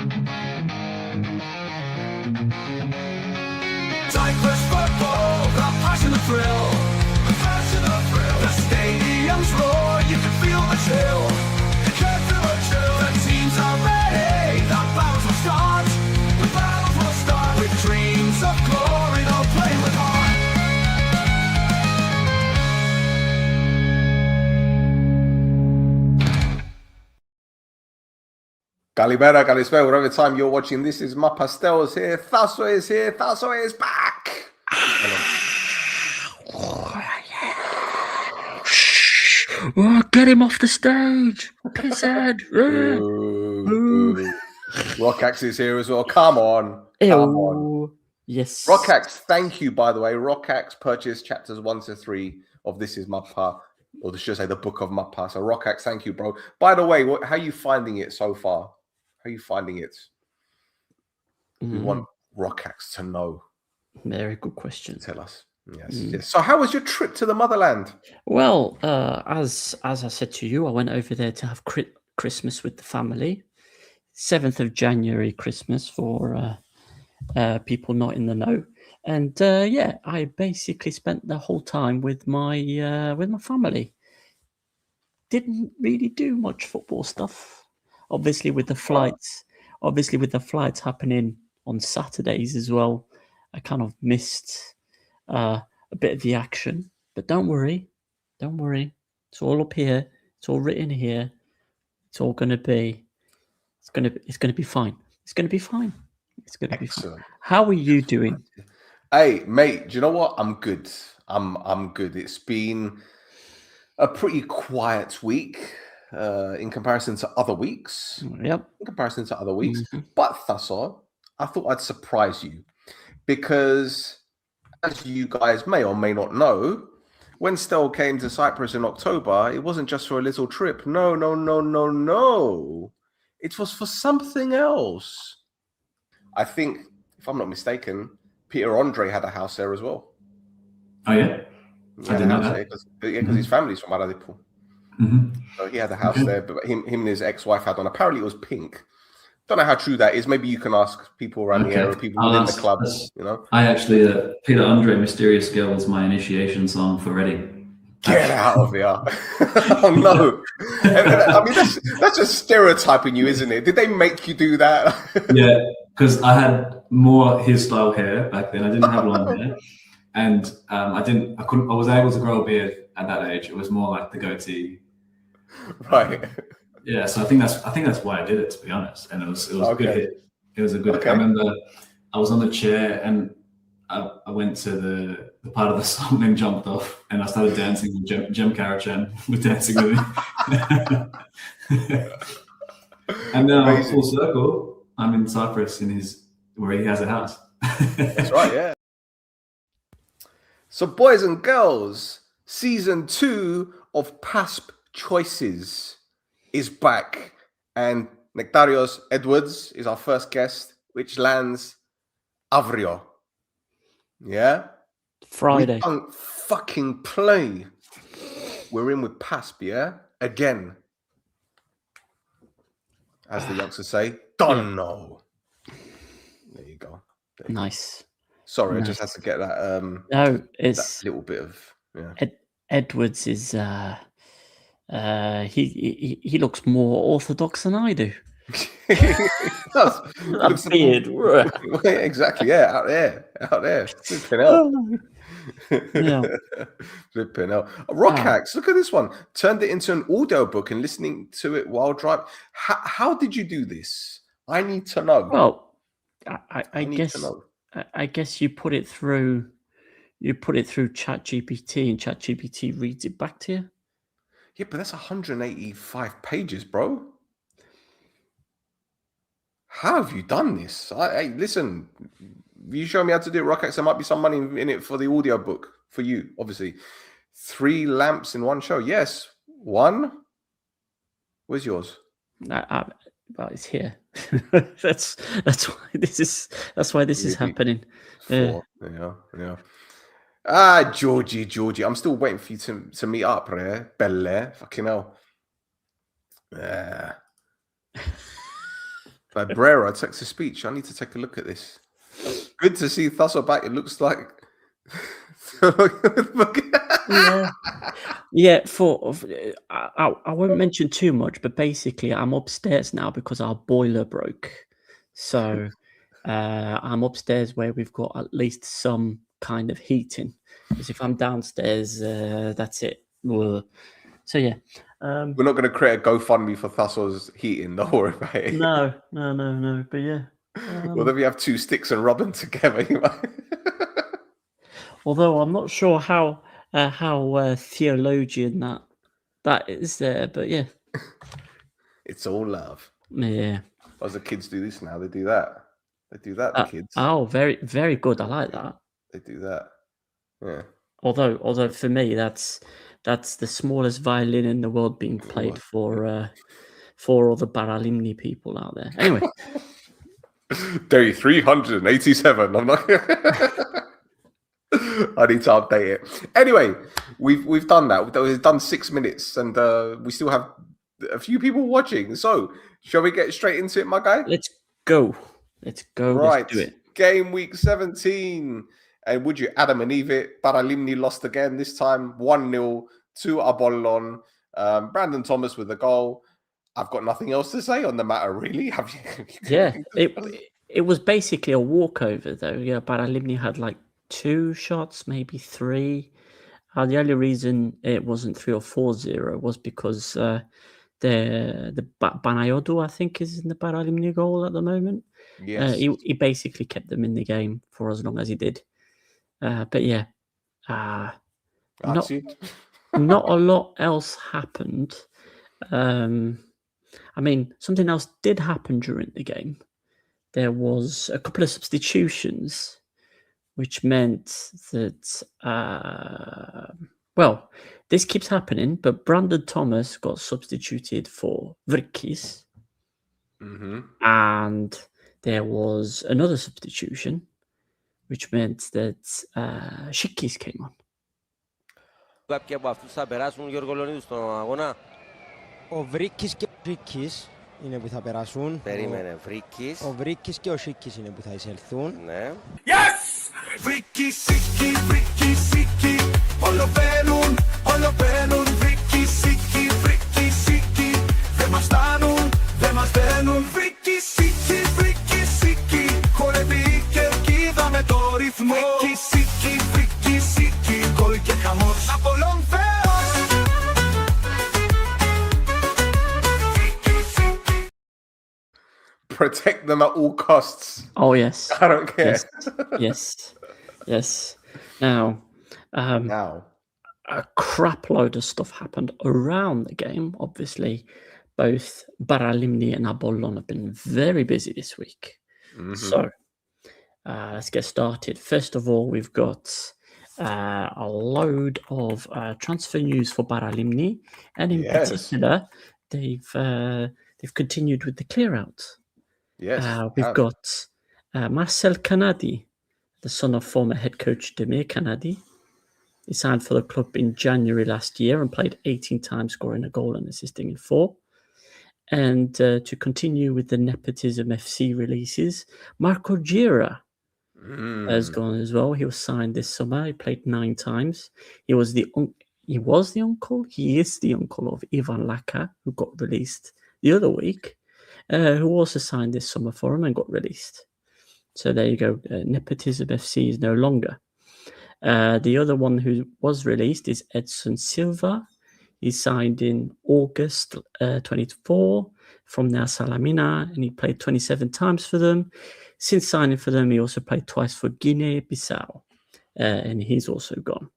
Cyprus football, the passion, the thrill. The passion, the thrill. The stadium's roar, you can feel the chill. You can feel the chill. The teams are ready, the battles will start. The battles will start with dreams of glory, they'll play with heart. Καλημέρα, καλησπέρα, whatever time you're watching. This is Mappa is here. Thasso is here. Thasso is back. Oh, get him off the stage, pisshead. Rockax is here as well. Come on. Come on. Yes. Rockax, thank you, by the way. Rockax purchased chapters 1 to 3 of This is Mappa, or should I say the Book of Mappa. So Rockax, thank you, bro. By the way, how are you finding it so far? How are you finding it? We want Rockax to know. Very good question. Tell us. Yes, yes. So how was your trip to the motherland? Well, as I said to you, I went over there to have Christmas with the family. 7th of January Christmas for people not in the know. And yeah, I basically spent the whole time with my family. Didn't really do much football stuff. Obviously with the flights happening on Saturdays as well, I kind of missed a bit of the action. But don't worry. It's all up here. It's all written here. It's all gonna be fine. It's gonna be fine. Excellent. How are you doing? Hey, mate, do you know what? I'm good. I'm good. It's been a pretty quiet week in comparison to other weeks. Yep. But Thasso, I thought I'd surprise you because, as you guys may or may not know, when Stel came to Cyprus in October, it wasn't just for a little trip. No. It was for something else. I think, if I'm not mistaken, Peter Andre had a house there as well. Oh, yeah? I didn't know that. Because his family's from Paralimni. So he had a house there, but him and his ex-wife had one. Apparently it was pink. Don't know how true that is. Maybe you can ask people around the area, people within the club. You know, I actually, Peter Andre, "Mysterious Girl" was my initiation song for Reading. Get out of here! Oh no! I mean, that's just stereotyping you, isn't it? Did they make you do that? Yeah, because I had more his style hair back then. I didn't have long hair, and I wasn't able to grow a beard at that age. It was more like the goatee. Right. Yeah, so I think that's why I did it, to be honest. And it was a good hit. It was a good hit. I remember I was on the chair and I went to the part of the song and jumped off and I started dancing with Jem Karachan was dancing with me. And then full circle, I'm in Cyprus where he has a house. That's right, yeah. So boys and girls, season 2 of PASP Choices is back, and Nectarios Edwards is our first guest, which lands Avrio. Yeah? Friday. We don't fucking play. We're in with PASP, yeah? Again. As the youngsters say, don't know. There you go. Nice. Sorry, nice. I just had to get that no, it's that little bit of Edwards is he looks more orthodox than I do. That's beard. Exactly, yeah, out there. Flipping out. Yeah. Flipping out. Rockax, look at this one. Turned it into an audio book and listening to it while driving. How did you do this? I need to know. Well, I guess you put it through ChatGPT and ChatGPT reads it back to you. Yeah, but that's 185 pages, bro. How have you done this? Hey, listen, you show me how to do it, Rockax. There might be some money in it for the audio book for you, obviously. 3 lamps in one show. Yes. 1. Where's yours? Well, it's here. that's why this is happening. 4. Yeah. Ah, Georgie. I'm still waiting for you to meet up, right? Belle. Fucking hell. Brera, text to speech. I need to take a look at this. Good to see Thasso back. It looks like. Yeah. I won't mention too much, but basically, I'm upstairs now because our boiler broke. So I'm upstairs where we've got at least some kind of heating. Because if I'm downstairs, that's it. Ugh. So yeah. We're not going to create a GoFundMe for Thasso's heating. Don't worry about it. No. But yeah. Well, then we have two sticks and rubbing together. Although I'm not sure how theologian that is there, but yeah. It's all love. Yeah. As the kids do this now, they do that. They do that, the kids. Oh, very, very good. I like that. They do that. Yeah. Although for me, that's the smallest violin in the world being played for all the Paralimni people out there. Anyway. Day 387. I'm not. I need to update it. Anyway, we've done that. We've done 6 minutes, and we still have a few people watching. So, shall we get straight into it, my guy? Let's go. Right. Let's do it. Game week 17. And would you Adam and Eve it? Paralimni lost again. This time 1-0 to Apollon. Brandon Thomas with a goal. I've got nothing else to say on the matter, really. Have you? Yeah, it was basically a walkover, though. Yeah, Paralimni had like 2 shots, maybe 3. The only reason it wasn't 3 or 4-0 was because the Banayodu, I think, is in the Paralimni goal at the moment. Yes. He basically kept them in the game for as long as he did. But yeah, not a lot else happened. I mean, something else did happen during the game. There was a couple of substitutions, which meant that, this keeps happening, but Brandon Thomas got substituted for Vryonides. Mm-hmm. And there was another substitution, which meant that Shikis came on. Κάποιοι από αυτούς θα περάσουν, Γιώργο Λεωνίδου, στον αγώνα. Ο Βρίκης και ο Σίκης είναι που θα περάσουν. Περίμενε, Βρίκης. Ο Βρίκης και ο Σίκης είναι που θα εισελθούν. Ναι. Yes! Βρίκη, Σίκη, όλο μπαίνουν, Βρίκη, Σίκη, δεν μας φτάνουν, δεν μας δένουν, Βρίκη, Σίκη, χορεύει η κερκίδα με το ρυθμό. Βρίκη, Σίκη, γκολ και χαμός, Apollon Θεός. Protect them at all costs. Oh, yes. I don't care. Yes. Now, a crap load of stuff happened around the game. Obviously, both Paralimni and Apollon have been very busy this week. Mm-hmm. So, let's get started. First of all, we've got a load of transfer news for Paralimni, and in particular, they've continued with the clear out. Yes, we've got Marcel Canadi, the son of former head coach Demir Canadi. He signed for the club in January last year and played 18 times, scoring a goal and assisting in 4. And to continue with the Nepotism FC releases, Marco Gira has gone as well. He was signed this summer. He played 9 times. He is the uncle of Ivan Laka, who got released the other week, who also signed this summer for him and got released. So there you go. Nepotism FC is no longer. The other one who was released is Edson Silva. He signed in August 24 from Nea Salamina, and he played 27 times for them. Since signing for them, he also played twice for Guinea-Bissau, and he's also gone.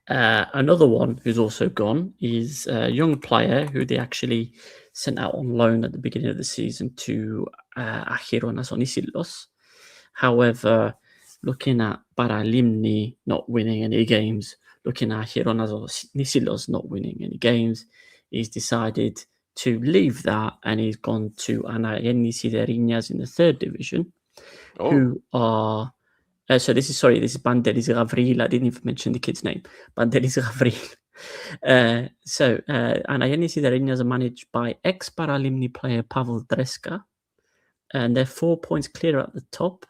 Another one who's also gone is a young player who they actually sent out on loan at the beginning of the season to Achironas Onisillos. However, looking at Paralimni not winning any games, looking at Achironas Onisillos not winning any games, he's decided to leave that, and he's gone to Anayennis Siderinas in the 3rd division, who are... So this is Banderis Gavril. I didn't even mention the kid's name. Banderis Gavril. Anayennis Siderinas are managed by ex-Paralimni player Pavel Dreska, and they're 4 points clear at the top,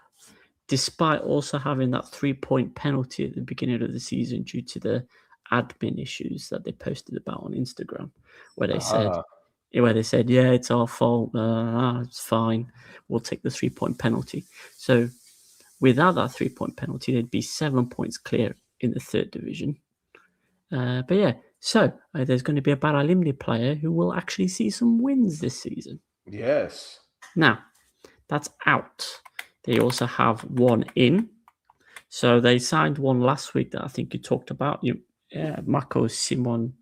despite also having that 3-point penalty at the beginning of the season due to the admin issues that they posted about on Instagram, where they said, yeah, it's our fault, it's fine, we'll take the 3-point penalty. So without that 3-point penalty, they'd be 7 points clear in the third division. But yeah, so there's going to be a Paralimni player who will actually see some wins this season. Yes. Now, that's out. They also have one in. So they signed one last week that I think you talked about. Mako Simonovic.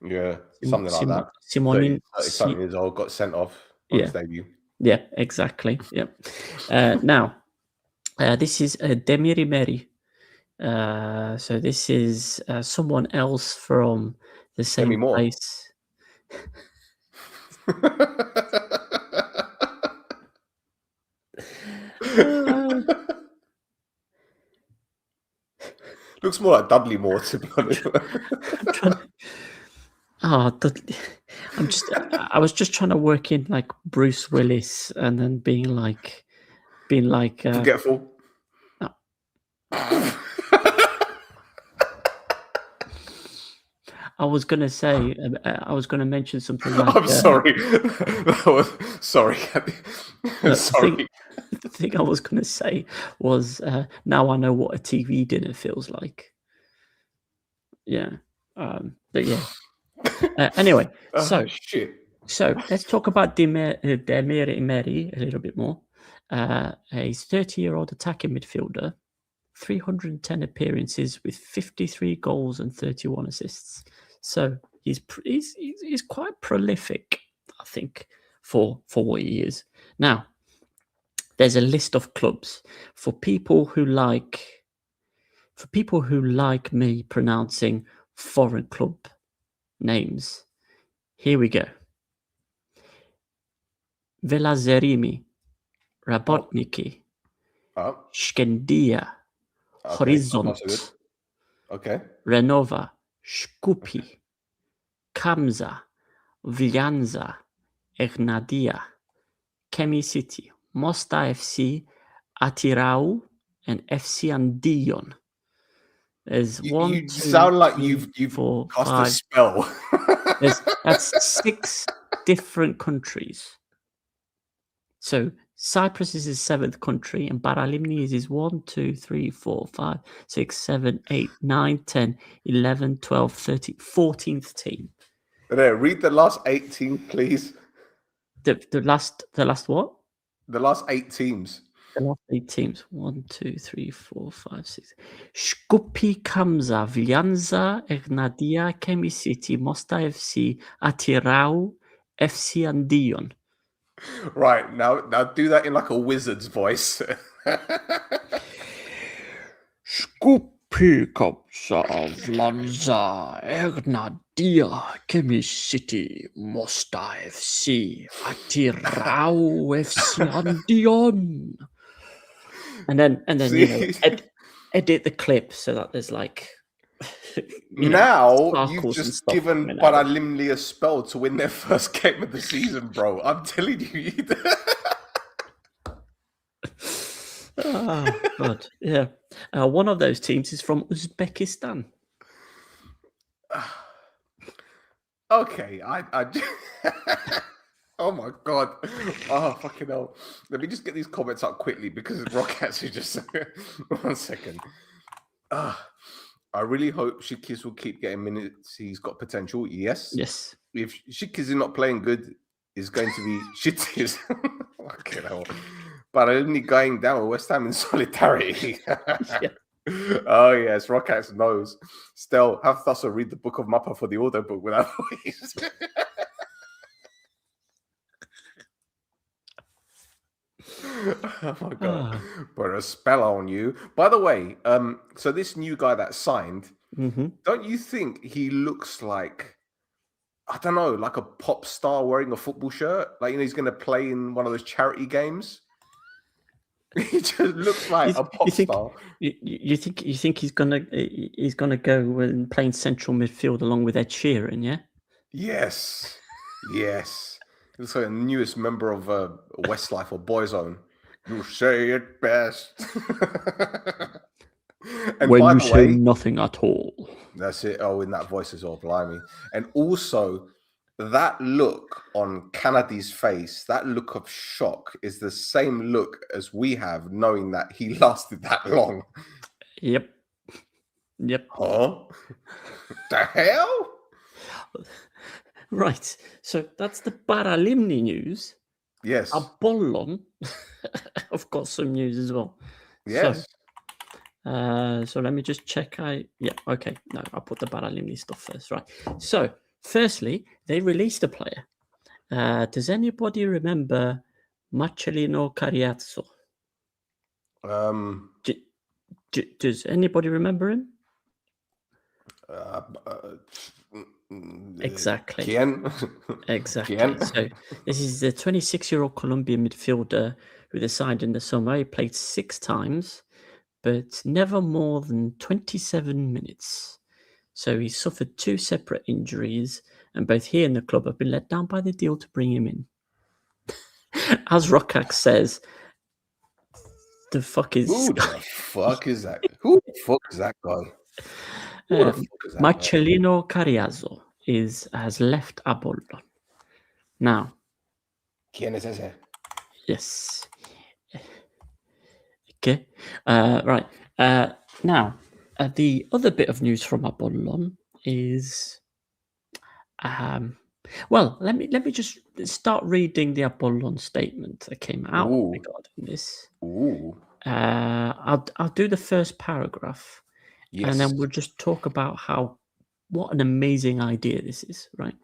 Yeah, something like that. Simonin. 30 years old, got sent off on his debut. Yeah, exactly. Yeah. Now, this is Demiri Meri. So this is someone else from the same place. Looks more like Dudley Moore, to be honest. I was just trying to work in like Bruce Willis and then being like forgetful. I was going to mention something like... I'm sorry. Sorry. Sorry. The thing I was going to say was, now I know what a TV dinner feels like. Yeah. But yeah. Anyway, so let's talk about Demir Meri a little bit more. A 30-year-old attacking midfielder, 310 appearances with 53 goals and 31 assists. So he's quite prolific, I think, for what he is. Now, there's a list of clubs for people who like me pronouncing foreign club names. Here we go. Velazerimi, Rabotniki, Skendia, Horizont, Renova, Shkupi, Kamza, Vljanza, Egnadia, Kemi City, Mostar FC, Atirau, and FC Andion. There's you sound like you've cast a spell. That's 6 different countries. So Cyprus is his 7th country, and Paralimni is his 1, 2, 3, 4, 5, 6, 7, 8, 9, 10, 11, 12, 13, 14th team. Read the last 8 teams, please. The last what? The last 8 teams. The last 8 teams. 1, 2, 3, 4, 5, 6. Shkupi, Kamza, Vljanza, Egnadia, Kemi City, Mostar FC, Atirau, FC Andion. Right, now do that in like a wizard's voice. Shkupi, Kamza, Vljanza, Egnadia, Kemi City, Mostar FC, Atirau, FC Andion. And then edit the clip so that there's like now you've just given Paralimni a spell to win their first game of the season, bro. I'm telling you. Oh God, yeah. One of those teams is from Uzbekistan. Okay, I oh my God. Oh, fucking hell. Let me just get these comments up quickly because Rockats is just... 1 second. I really hope Shikis will keep getting minutes. He's got potential. Yes. Yes. If Shikis is not playing good, it's going to be shitty. Fucking hell. But I'm only going down with West Ham in solidarity. Yeah. Oh, yes. Rockats knows. Still, have Thassa read the Book of Mappa for the audiobook without voice. Oh my God. Put a spell on you. By the way, so this new guy that signed, don't you think he looks like, I don't know, like a pop star wearing a football shirt? Like, he's going to play in one of those charity games? He just looks like a pop star. You think he's gonna go and play in central midfield along with Ed Sheeran? Yeah. Yes. It's like the newest member of Westlife or Boyzone. You say it best. And when by you the say way, nothing at all. that's it. Oh, in that voice as well, blimey. And also, that look on Kennedy's face, that look of shock, is the same look as we have, knowing that he lasted that long. Yep. Huh? The hell? Right. So that's the Paralimni news. Yes. Apollon, I've got some news as well. Yes. So let me just check. Okay. No, I'll put the Paralimni stuff first. Right. So, firstly, they released a player. Does anybody remember Marcellino Cariazzo? Does anybody remember him? Exactly. Quién? Exactly. Quién? So this is the 26-year-old Colombian midfielder who they signed in the summer. He played 6 times, but never more than 27 minutes. So he suffered 2 separate injuries, and both he and the club have been let down by the deal to bring him in. As Rokac says, the fuck is Who the fuck is that? Who the fuck is that guy? Marcellino Cariazzo has left Apollon. Now, ¿Quién es ese? yes. Okay. Right. Now, the other bit of news from Apollon is, well, let me just start reading the Apollon statement that came out regarding this. I'll do the first paragraph, and then we'll just talk about what an amazing idea this is, right?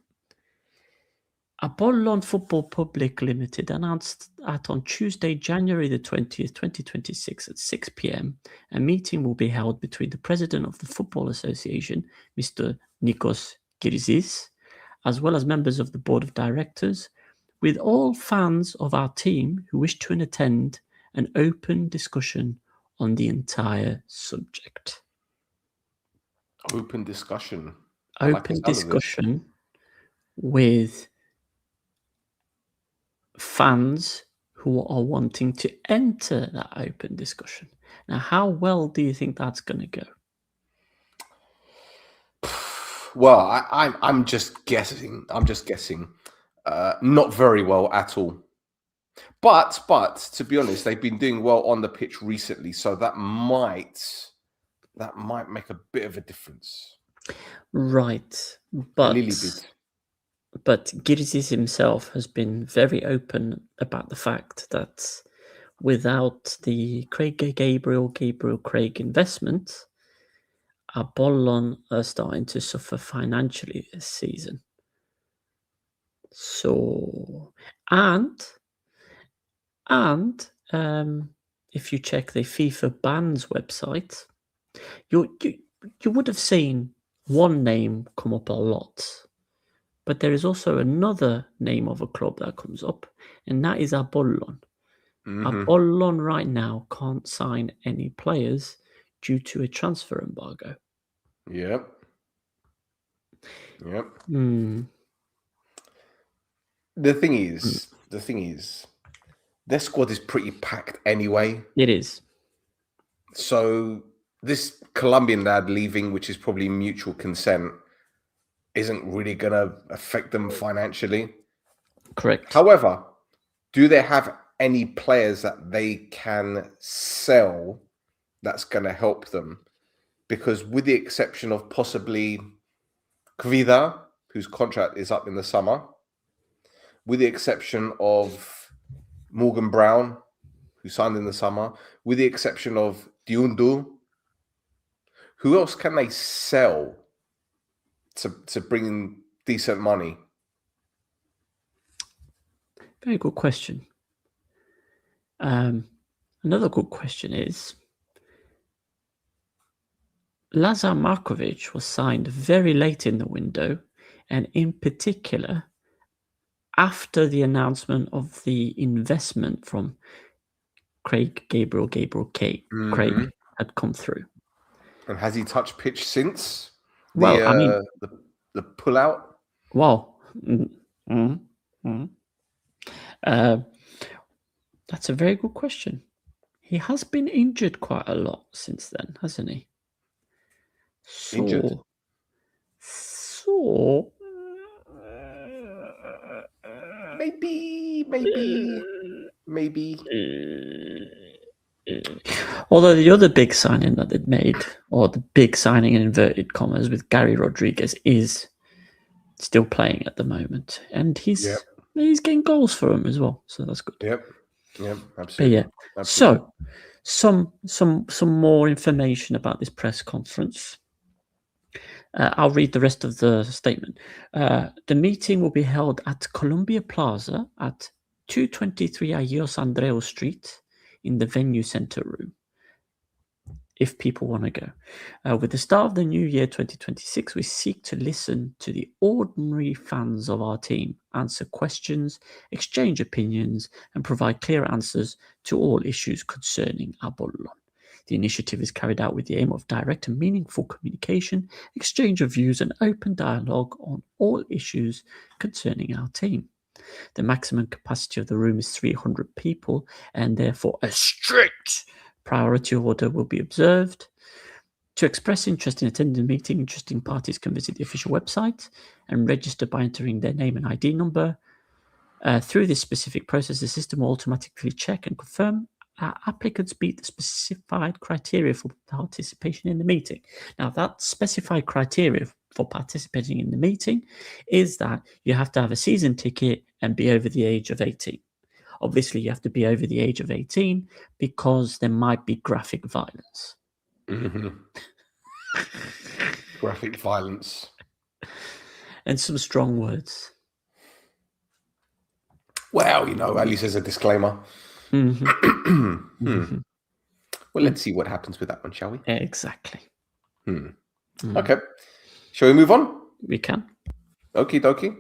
Apollon Football Public Limited announced that on Tuesday, January the 20th, 2026 at 6 p.m, a meeting will be held between the president of the Football Association, Mr. Ethnikos, as well as members of the board of directors, with all fans of our team who wish to attend an open discussion on the entire subject. Open discussion. Open discussion with fans who are wanting to enter that open discussion. Now, how well do you think that's going to go? Well, I'm just guessing. Not very well at all. But to be honest, they've been doing well on the pitch recently, so that might make a bit of a difference. Right, a little bit. But Girizis himself has been very open about the fact that without the Gabriel Craig investment, Apollon are starting to suffer financially this season. So, and if you check the FIFA bans website, you would have seen one name come up a lot. But there is also another name of a club that comes up, and that is Apollon. Apollon right now can't sign any players due to a transfer embargo. Yep. The thing is, their squad is pretty packed anyway. It is. So this Colombian lad leaving, which is probably mutual consent, isn't really going to affect them financially. Correct. However, do they have any players that they can sell that's going to help them? Because with the exception of possibly Kvida, whose contract is up in the summer, with the exception of Morgan Brown, who signed in the summer, with the exception of Diundu, who else can they sell to bring in decent money? Very good question. Another good question is, Lazar Markovic was signed very late in the window, and in particular, after the announcement of the investment from Gabriel Craig had come through. And has he touched pitch since? Well, the pullout. Well, That's a very good question. He has been injured quite a lot since then, hasn't he? Injured? So Maybe. Although the other big signing that they'd made, or the big signing in inverted commas with Gary Rodriguez, is still playing at the moment, and he's getting goals for him as well, so that's good. Yep, absolutely. But yeah, absolutely. So some more information about this press conference. I'll read the rest of the statement. The meeting will be held at Columbia Plaza at 223 Agios Andreou Street in the venue center room, if people want to go. With the start of the new year 2026, we seek to listen to the ordinary fans of our team, answer questions, exchange opinions, and provide clear answers to all issues concerning Apollon. The initiative is carried out with the aim of direct and meaningful communication, exchange of views, and open dialogue on all issues concerning our team. The maximum capacity of the room is 300 people, and therefore a strict priority order will be observed. To express interest in attending the meeting, interested parties can visit the official website and register by entering their name and ID number. Through this specific process, the system will automatically check and confirm applicants meet the specified criteria for participation in the meeting. Now, that specified criteria for participating in the meeting is that you have to have a season ticket and be over the age of 18. Obviously, you have to be over the age of 18 because there might be graphic violence. Mm-hmm. Graphic violence. And some strong words. Well, at least there's a disclaimer. Mm-hmm. Well, let's see what happens with that one, shall we? Exactly. Okay. Shall we move on? We can. Okie dokie.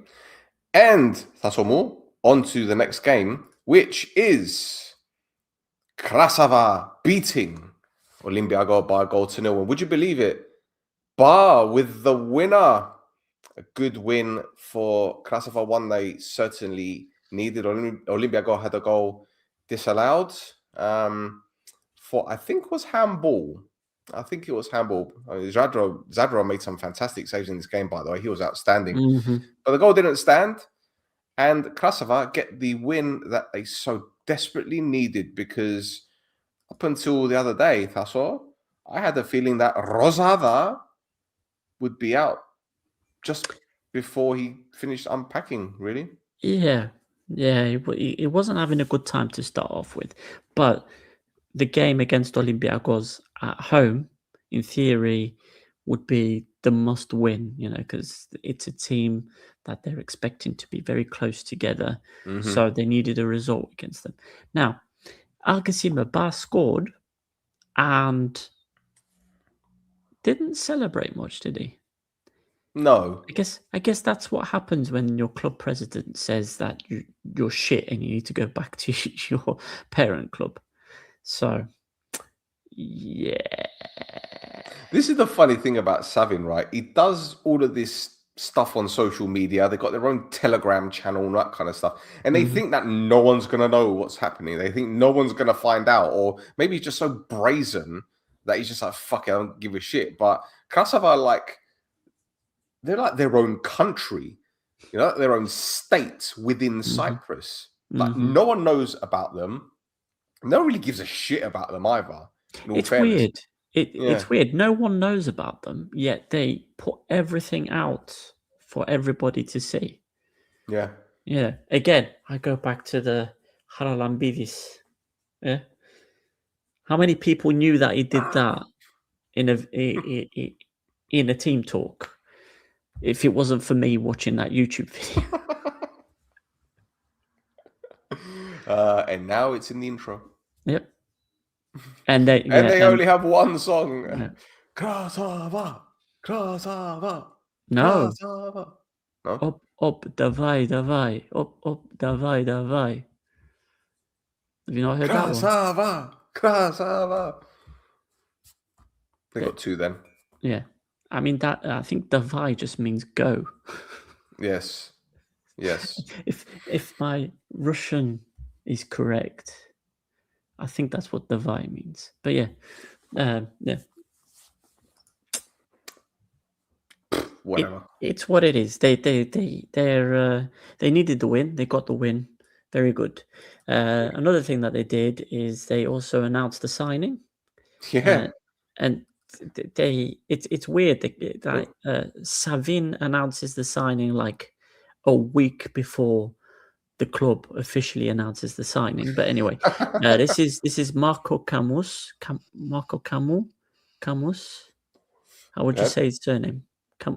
And that's all more. On to the next game, which is Krasava beating Olympiakos by a goal to 0. And would you believe it? Bar with the winner. A good win for Krasava, one they certainly needed. Olympiakos had a goal disallowed for, I think it was handball. Zadro made some fantastic saves in this game, by the way. He was outstanding. But the goal didn't stand. And Krasava get the win that they so desperately needed, because up until the other day, Tasso, I had a feeling that Rosada would be out just before he finished unpacking, really. Yeah, he wasn't having a good time to start off with. But the game against Olympiakos at home, in theory, would be the must win, because it's a team that they're expecting to be very close together. So they needed a result against them. Now, Bar scored and didn't celebrate much, did he? No. I guess that's what happens when your club president says that you're shit and you need to go back to your parent club. So, yeah. This is the funny thing about Savin, right? He does all of this stuff on social media. They've got their own Telegram channel and that kind of stuff. And they think that no one's going to know what's happening. They think no one's going to find out. Or maybe he's just so brazen that he's just like, fuck it, I don't give a shit. But Krasava, they're like their own country, their own state within Cyprus. No one knows about them. No one really gives a shit about them either. It's weird. It's weird. No one knows about them, yet they put everything out for everybody to see. Yeah. Yeah. Again, I go back to the Paralimni. Yeah. How many people knew that he did that in a team talk? If it wasn't for me watching that YouTube video. And now it's in the intro. Yep. And they only have one song. Yeah. Krasava. No. Krasava. No? Up, davai. Up, davai. Have you not heard that one? Krasava. They got two then. Yeah. I mean, I think davai just means go. Yes. Yes. If my Russian is correct, I think that's what Davai means. But yeah. Whatever. It's what it is. They needed the win. They got the win. Very good. Another thing that they did is they also announced the signing. Yeah. And it's weird that Savin announces the signing like a week before the club officially announces the signing. But anyway, this is Marco Camus. Marco Camus. How would you say his surname?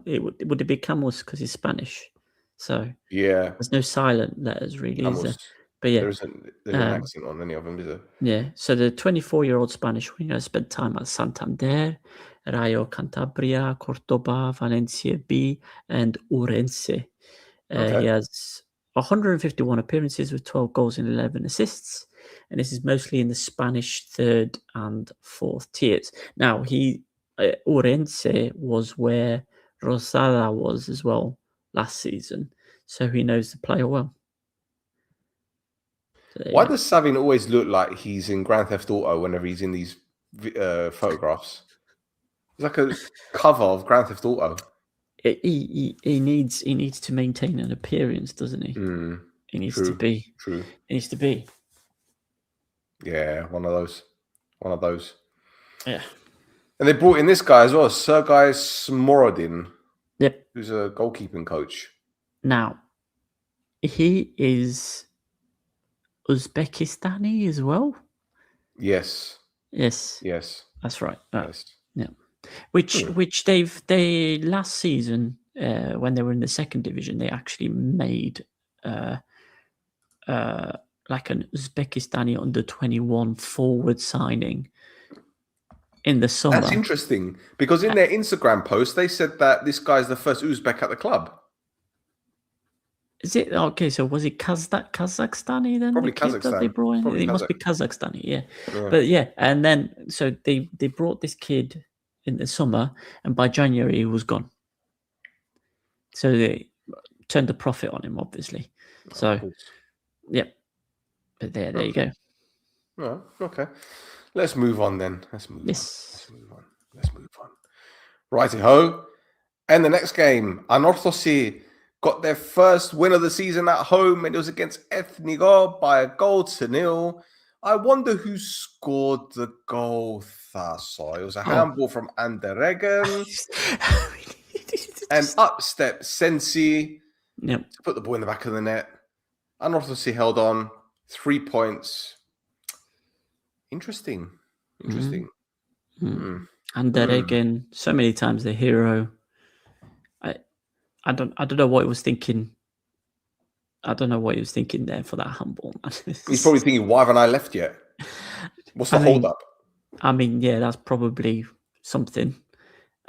Would it be Camus because he's Spanish? So yeah, there's no silent letters really, is there? But yeah, there's an accent on any of them, is there? Yeah. So the 24-year-old Spanish winger spent time at Santander, Rayo Cantabria, Cordoba, Valencia B, and Ourense. He has 151 appearances with 12 goals and 11 assists, and this is mostly in the Spanish third and fourth tiers. Now, Ourense was where Rosada was as well last season, so he knows the player well. So why does Savin always look like he's in Grand Theft Auto whenever he's in these photographs? It's like a cover of Grand Theft Auto. He needs to maintain an appearance, doesn't he? He needs to be. True. He needs to be. Yeah, one of those. Yeah. And they brought in this guy as well, Sergei Smorodin. Yep. Who's a goalkeeping coach. Now, he is Uzbekistani as well. Yes. That's right. Yes. Yeah. Which they last season when they were in the second division, they actually made like an Uzbekistani under 21 forward signing in the summer. That's interesting because in their Instagram post they said that this guy's the first Uzbek at the club. Is it okay? So was it Kazakhstani then? Probably the kid Kazakhstan. That they brought in? Probably it must be Kazakhstani, yeah. But yeah, and then so they brought this kid in the summer, and by January he was gone. So they turned a profit on him, obviously. So yeah, but there you go. Oh, okay. Let's move on then. Let's move on. Righty-ho. And the next game, Anorthosis got their first win of the season at home, and it was against Ethnikos by 1-0. I wonder who scored the goal, Thaso. It was a handball from Anderegen. And up stepped Sensi to put the ball in the back of the net. Anorthosis held on. 3 points. Interesting. Anderegen, so many times the hero. I don't know what he was thinking. I don't know what he was thinking there for that handball. He's probably thinking, why haven't I left yet? What's the hold up? I mean, yeah, that's probably something.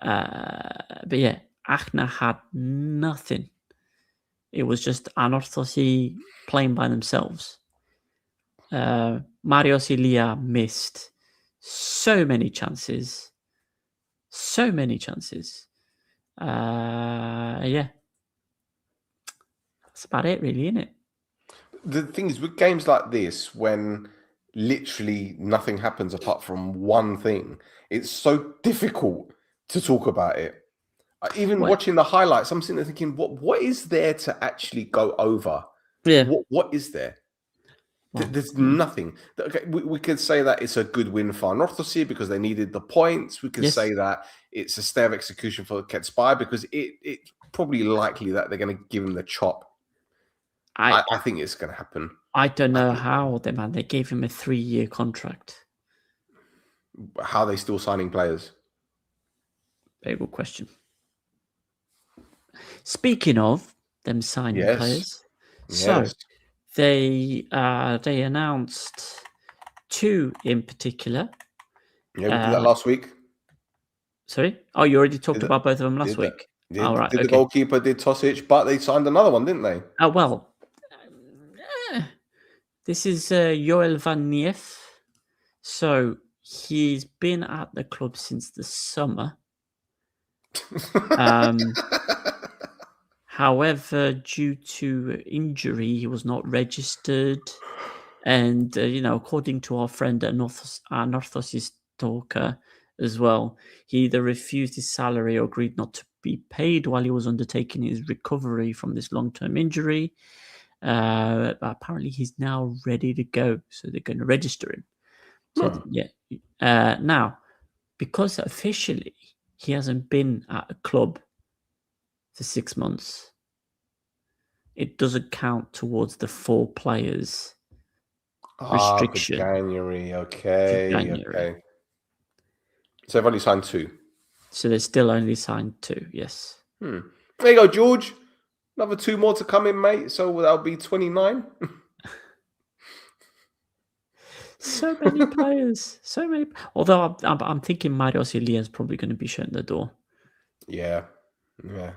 But yeah, Achna had nothing. It was just Anorthosis playing by themselves. Mario Silia missed so many chances. Yeah. That's about it, really, isn't it? The thing is, with games like this, when literally nothing happens apart from one thing, it's so difficult to talk about it. Even watching the highlights, I'm sitting there thinking, what is there to actually go over? Yeah. What is there? There's nothing. Okay, we could say that it's a good win for Anorthosis because they needed the points. We could say that it's a stay of execution for Ketspy because it's probably likely that they're going to give him the chop. I think it's going to happen. I don't know how they gave him a 3-year contract. How are they still signing players? Very good question. Speaking of them signing players, so they announced 2 in particular. Yeah, we did that last week. Sorry? Oh, you already talked about both of them last week. The goalkeeper did Tosic, but they signed another one, didn't they? Oh, well. This is Joel Van Neef. So he's been at the club since the summer. However, due to injury, he was not registered. And, according to our friend Anorthosis talker as well, he either refused his salary or agreed not to be paid while he was undertaking his recovery from this long-term injury. But apparently, he's now ready to go, so they're going to register him. So, now, because officially he hasn't been at a club for 6 months, it doesn't count towards the 4 players restriction. For January, okay. So they've only signed 2. So they still only signed 2, yes. There you go, George. Another 2 more to come in, mate. So that'll be 29. So many players, so many. Although I'm thinking Marios Ilias is probably going to be shutting the door. Yeah,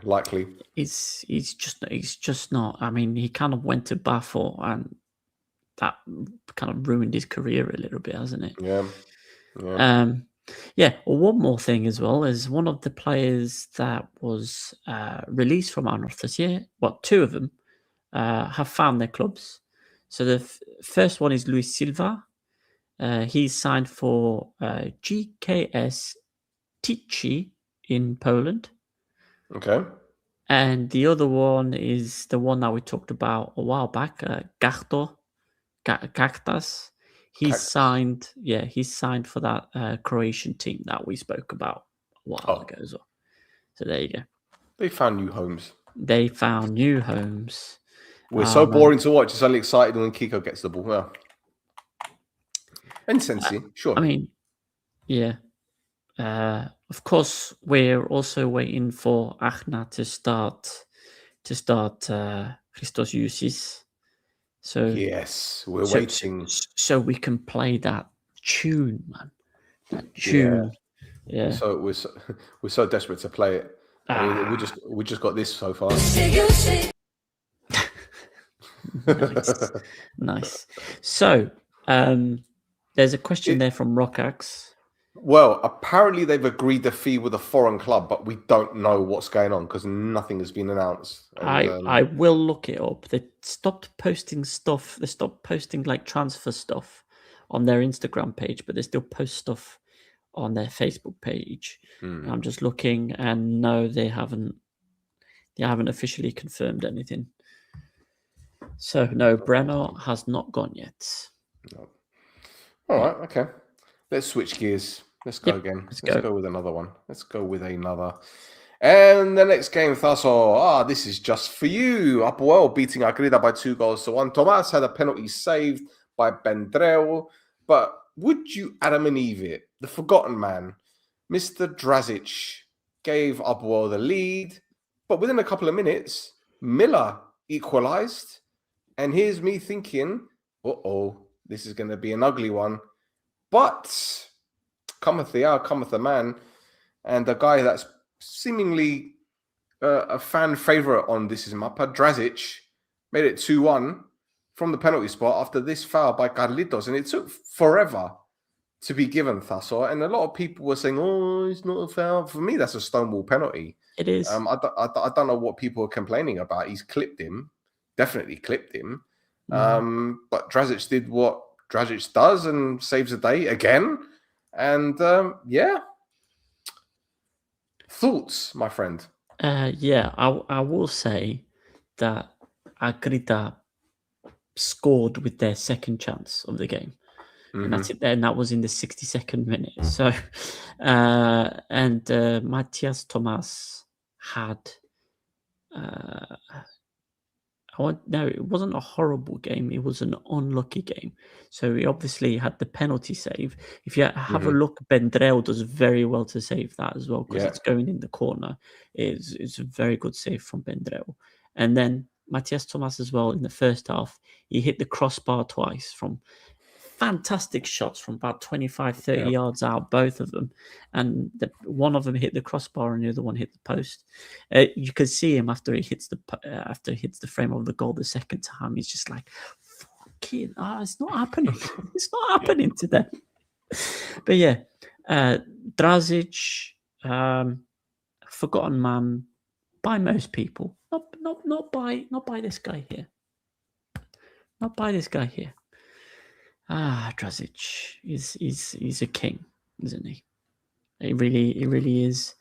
likely. He's just not. I mean, he kind of went to Pafos, and that kind of ruined his career a little bit, hasn't it? Yeah. Well, one more thing as well is one of the players that was released from Anorthosis, 2 of them have found their clubs. So the first one is Luis Silva. He's signed for GKS Tychy in Poland. Okay. And the other one is the one that we talked about a while back, Cactus. He's signed for that Croatian team that we spoke about a while ago as well. So there you go. They found new homes. We're so boring to watch. It's only exciting when Kiko gets the ball. Yeah. And Sensi, sure. I mean, yeah. Of course, we're also waiting for Achna to start Christos Usis. So yes, we're waiting. So we can play that tune, man. That tune. Yeah. So we're so desperate to play it. I mean, we just got this so far. Nice. So there's a question there from Rockax. Well, apparently they've agreed the fee with a foreign club, but we don't know what's going on because nothing has been announced. And, I will look it up. They stopped posting stuff. They stopped posting like transfer stuff on their Instagram page, but they still post stuff on their Facebook page. I'm just looking, and no, they haven't officially confirmed anything. So no, Brenner has not gone yet. No. All right, okay. Let's switch gears. Let's go again. Let's go with another one. And the next game, Thasso. This is just for you. Apoel beating Agrida by 2-1. Tomas had a penalty saved by Bendreu. But would you Adam and Eve it? The forgotten man, Mr. Drazic, gave Apoel the lead. But within a couple of minutes, Miller equalized. And here's me thinking, this is going to be an ugly one. But cometh the hour, cometh the man, and the guy that's seemingly a fan favorite on This Is Mappa, Drazic, made it 2-1 from the penalty spot after this foul by Carlitos, and it took forever to be given, Thasso. And a lot of people were saying, it's not a foul. For me, that's a stonewall penalty. It is. I don't know what people are complaining about. He's clipped him, definitely clipped him. But Drazic did what Dragic does and saves the day again. And thoughts, my friend? I will say that Agrida scored with their second chance of the game. And that's it there, and that was in the 62nd minute. So Matthias Thomas had it wasn't a horrible game. It was an unlucky game. So he obviously had the penalty save. If you have a look, Bendreu does very well to save that as well because it's going in the corner. It's a very good save from Bendreu. And then Matthias Thomas as well in the first half, he hit the crossbar twice from fantastic shots from about 25, 30 yards out, both of them. And one of them hit the crossbar and the other one hit the post. You could see him after he hits the frame of the goal the second time. He's just like, fucking, it's not happening. It's not happening today. But Drazic, forgotten man by most people. not by this guy here. Not by this guy here. Drazic he's a king, isn't he? He really is.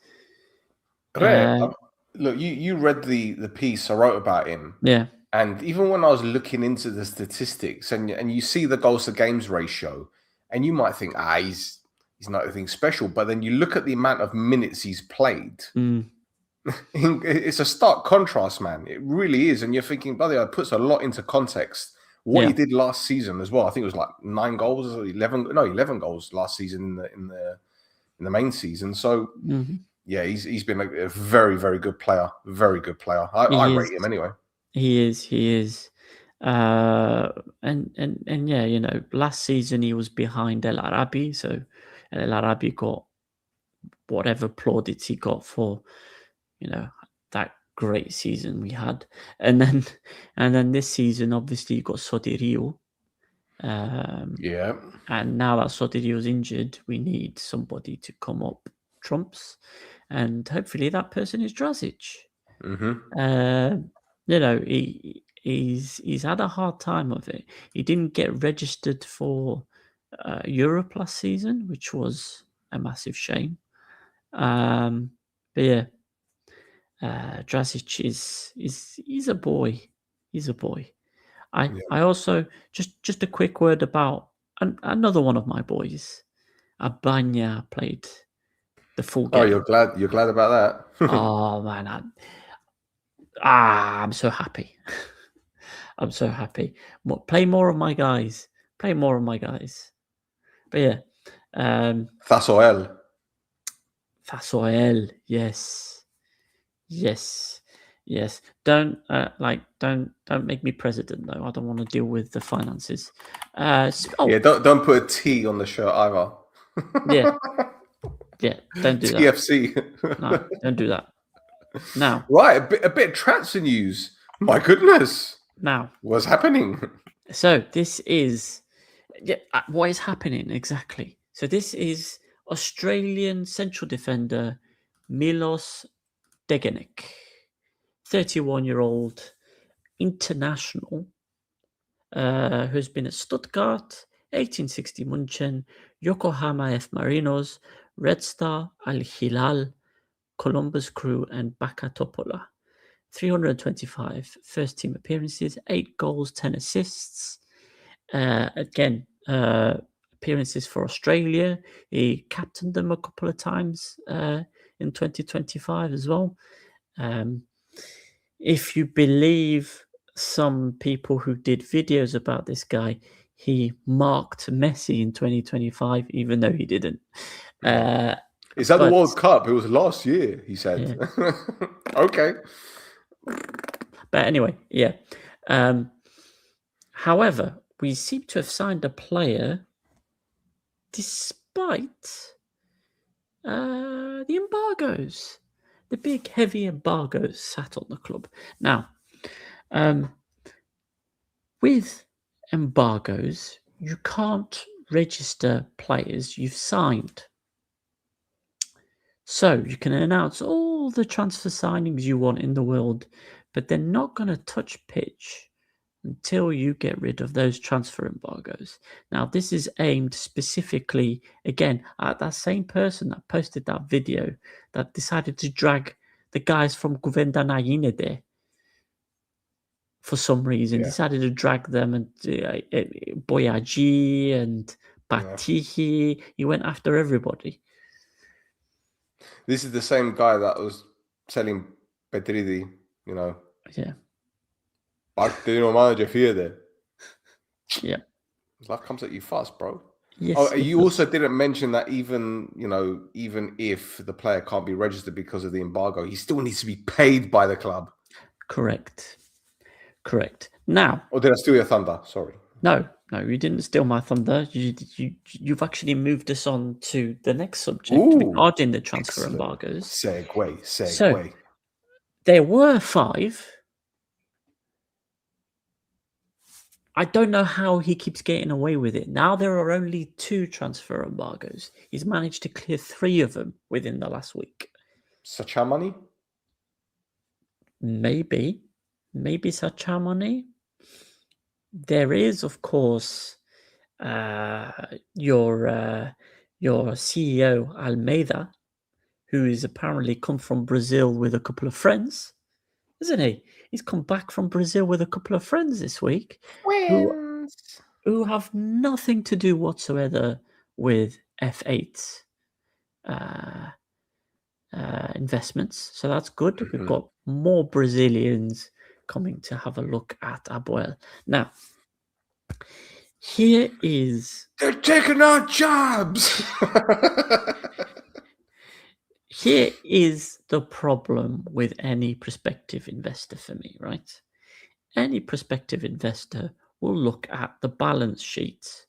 Look, you read the piece I wrote about him. Yeah. And even when I was looking into the statistics, and you see the goals to games ratio, and you might think, he's not anything special, but then you look at the amount of minutes he's played. It's a stark contrast, man. It really is, and you're thinking, bloody, it puts a lot into context. What he did last season as well. I think it was like 9 goals, 11 goals last season in the main season. So yeah, he's been a very, very good player. Very good player. I rate him anyway. He is. And yeah, last season he was behind El Arabi, so El Arabi got whatever plaudits he got for, that great season we had. And then this season, obviously, you got Sotirio. Yeah. And now that Sotirio's injured, we need somebody to come up trumps. And hopefully that person is Drazic. He's had a hard time of it. He didn't get registered for Europe last season, which was a massive shame. But yeah, Drazic he's a boy. He's a boy. I also just a quick word about another one of my boys. Abanya played the full game. Oh, you're glad about that? Oh man, I'm so happy. I'm so happy. Play more of my guys. But yeah, Apoel. Apoel, yes. Don't make me president though. I don't want to deal with the finances. Yeah, don't put a T on the shirt either. Yeah, don't do that. TFC. No, don't do that. Now, right, a bit of transfer news. My goodness. Now, what's happening? So this is what is happening exactly. So this is Australian central defender Milos Degenek, 31-year-old international who's been at Stuttgart, 1860 München, Yokohama F Marinos, Red Star, Al Hilal, Columbus Crew, and Baka Topola. 325 first team appearances, 8 goals, 10 assists. Appearances for Australia. He captained them a couple of times in 2025 as well. If you believe some people who did videos about this guy, he marked Messi in 2025, even though he didn't. Is that the World Cup? It was last year, he said. Yeah. Okay. But anyway, yeah. However, we seem to have signed a player despite the embargoes, the big heavy embargoes sat on the club. Now, with embargoes, you can't register players you've signed. So you can announce all the transfer signings you want in the world, but they're not going to touch pitch until you get rid of those transfer embargoes. Now, this is aimed specifically, again, at that same person that posted that video that decided to drag the guys from Guvendana there for some reason. Decided to drag them and Boyaji and Patihi. He went after everybody. This is the same guy that was selling Petridi, Yeah. Manager there. Yeah. Life comes at you fast, bro. Yes. You also didn't mention that even if the player can't be registered because of the embargo, he still needs to be paid by the club. Correct. Now. Or did I steal your thunder? Sorry. No, you didn't steal my thunder. You've actually moved us on to the next subject regarding the transfer embargoes. Segue. So, there were 5. I don't know how he keeps getting away with it. Now there are only 2 transfer embargoes. He's managed to clear 3 of them within the last week. Such money? Maybe. maybe such harmony. There is, of course, your CEO Almeida, who is apparently come from Brazil with a couple of friends, isn't he? He's come back from Brazil with a couple of friends this week who have nothing to do whatsoever with F8 investments. So that's good. Mm-hmm. We've got more Brazilians coming to have a look at Apoel. Now, here is... They're taking our jobs! Here is the problem with any prospective investor for me, right? Any prospective investor will look at the balance sheet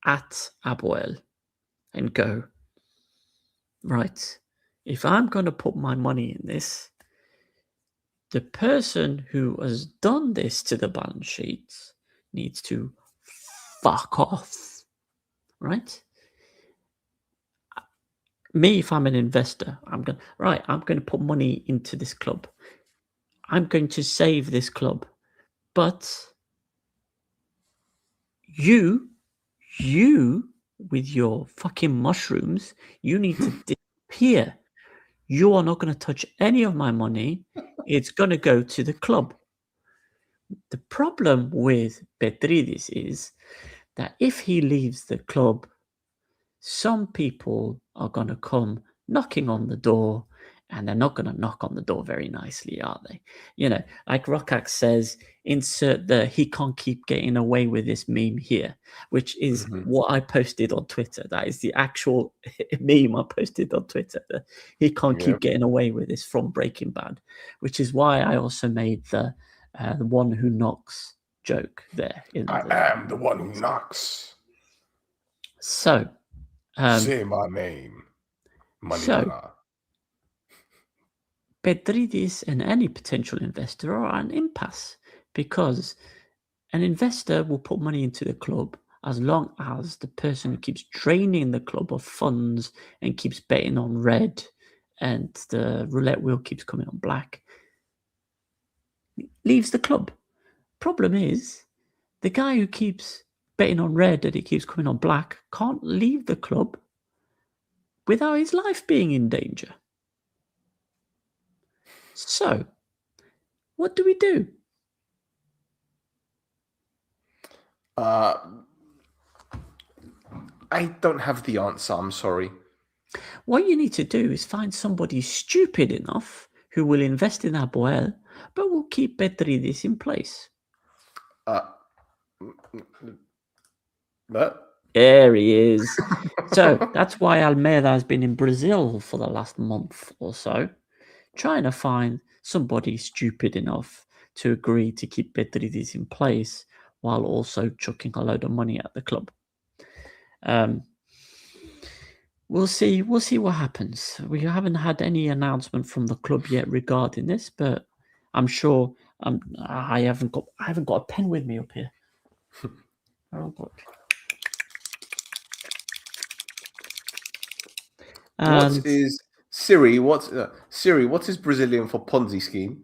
at Apoel and go, right, if I'm going to put my money in this, the person who has done this to the balance sheet needs to fuck off, right? Me, if I'm an investor, I'm going to put money into this club. I'm going to save this club. But you with your fucking mushrooms, you need to disappear. You are not going to touch any of my money. It's going to go to the club. The problem with Petridis is that if he leaves the club, some people are going to come knocking on the door, and they're not going to knock on the door very nicely, are they? You know, like Rokax says, insert the "he can't keep getting away with this" meme here, which is what I posted on Twitter. That is the actual meme I posted on Twitter. He can't keep getting away with this from Breaking Bad, which is why I also made the one who knocks joke there. I am the one who knocks. So, say my name. Manitana. Petridis and any potential investor are at an impasse because an investor will put money into the club as long as the person who keeps draining the club of funds and keeps betting on red and the roulette wheel keeps coming on black leaves the club. Problem is, the guy who keeps betting on red and it keeps coming on black can't leave the club without his life being in danger. So, what do we do? I don't have the answer, I'm sorry. What you need to do is find somebody stupid enough who will invest in Apoel, but will keep Petridis in place. There he is. So that's why Almeida has been in Brazil for the last month or so, trying to find somebody stupid enough to agree to keep Petridis in place while also chucking a load of money at the club. We'll see what happens. We haven't had any announcement from the club yet regarding this, but I'm sure I haven't got a pen with me up here. What is Siri? Siri? What is Brazilian for Ponzi scheme?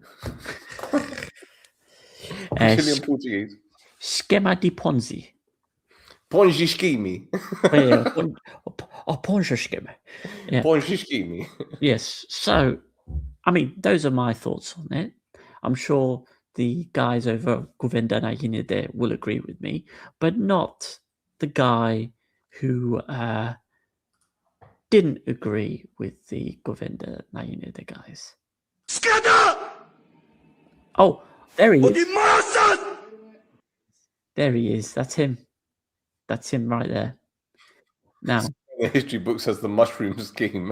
Brazilian Portuguese. Schema de Ponzi. Ponzi scheme. Ponzi scheme. Yeah. Ponzi scheme. Yes. So, I mean, those are my thoughts on it. I'm sure the guys over Govenda Nayinide will agree with me, but not the guy who didn't agree with the Govenda Nayinide guys. Oh, there he is. There he is. That's him. That's him right there. Now, the history book says the mushroom scheme.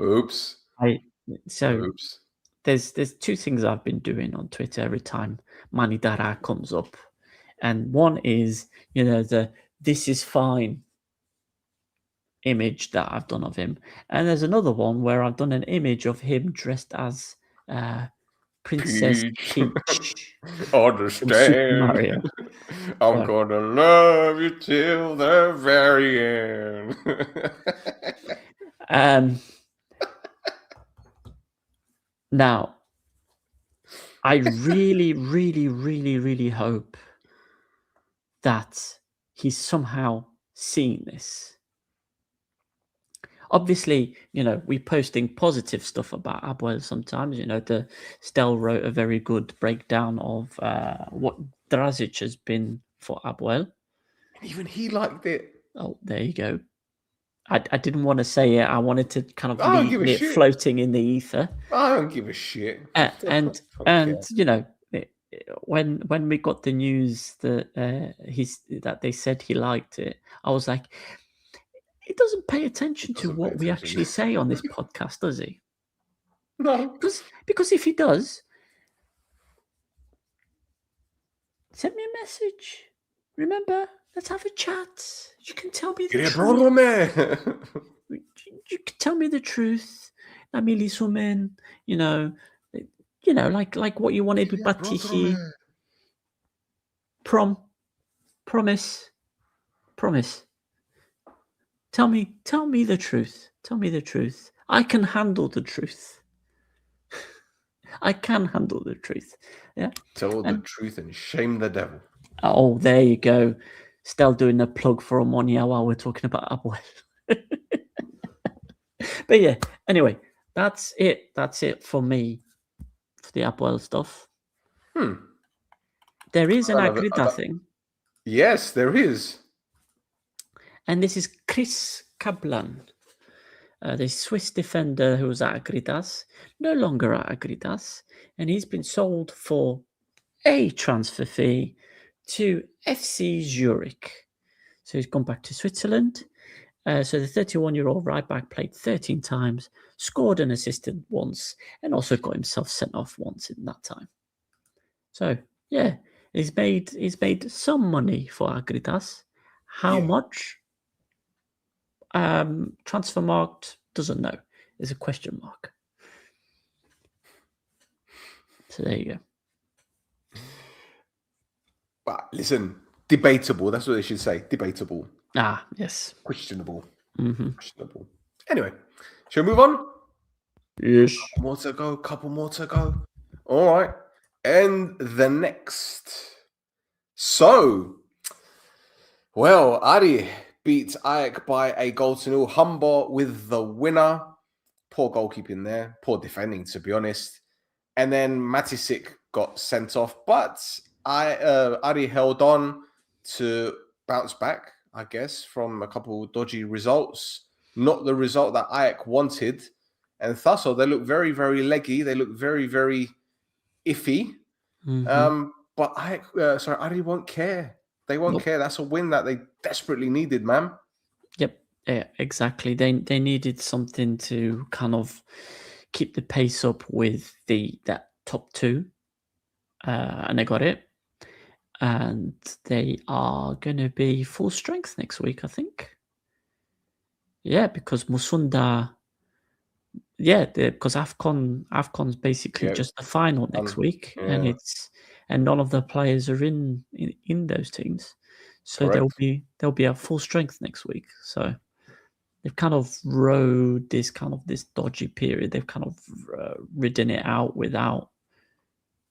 Oops. Oops. There's two things I've been doing on Twitter every time Manidara comes up, and one is the "this is fine" image that I've done of him, and there's another one where I've done an image of him dressed as Princess Peach. Understand? I'm gonna love you till the very end. Now, I really, really, really, really hope that he's somehow seen this. Obviously, we're posting positive stuff about Apoel sometimes. The Stel wrote a very good breakdown of what Drazic has been for Apoel. Even he liked it. Oh, there you go. I didn't want to say it. I wanted to kind of I don't leave give a it shit. floating in the ether. I don't give a shit. And when we got the news that that they said he liked it, I was like, he doesn't pay attention to what we actually say on this podcast, does he? No. Because if he does, send me a message. Remember, let's have a chat. You can tell me the truth. You can tell me the truth. Namili Sumen, like what you wanted with Batihi. Promise. Tell me the truth. Tell me the truth. I can handle the truth. I can handle the truth. Yeah. Tell the truth and shame the devil. Oh, there you go. Still doing a plug for Omonia while we're talking about Apoel. But yeah, anyway, that's it. That's it for me for the Apoel stuff. There is an Agrida thing. Yes, there is. And this is Chris Kaplan, the Swiss defender who was at Agridas, no longer at Agridas, and he's been sold for a transfer fee to FC Zurich. So he's gone back to Switzerland. So the 31-year-old right back played 13 times, scored and assisted once, and also got himself sent off once in that time. So yeah, he's made some money for Agridas. How much? Transfermarkt doesn't know. There's a question mark. So there you go. But listen, debatable. That's what they should say. Debatable. Ah, yes. Questionable. Mm-hmm. Questionable. Anyway, shall we move on? Yes. Couple more to go. All right. And the next. So, well, Aris beats Ajax by a 1-0. Humber with the winner. Poor goalkeeping there. Poor defending, to be honest. And then Matisik got sent off. But Aris held on to bounce back, I guess, from a couple dodgy results. Not the result that Ajax wanted. And thus, they look very, very leggy. They look very, very iffy. Mm-hmm. But Aris won't care. They won't care. That's a win that they desperately needed, man. Yep. Yeah, exactly. They needed something to kind of keep the pace up with that top two. And they got it. And they are going to be full strength next week, I think. Yeah, because Musunda... Yeah, because AFCON's basically just the final next week. Yeah. And none of the players are in those teams. So they'll be at full strength next week. So they've kind of rode this dodgy period. They've kind of ridden it out without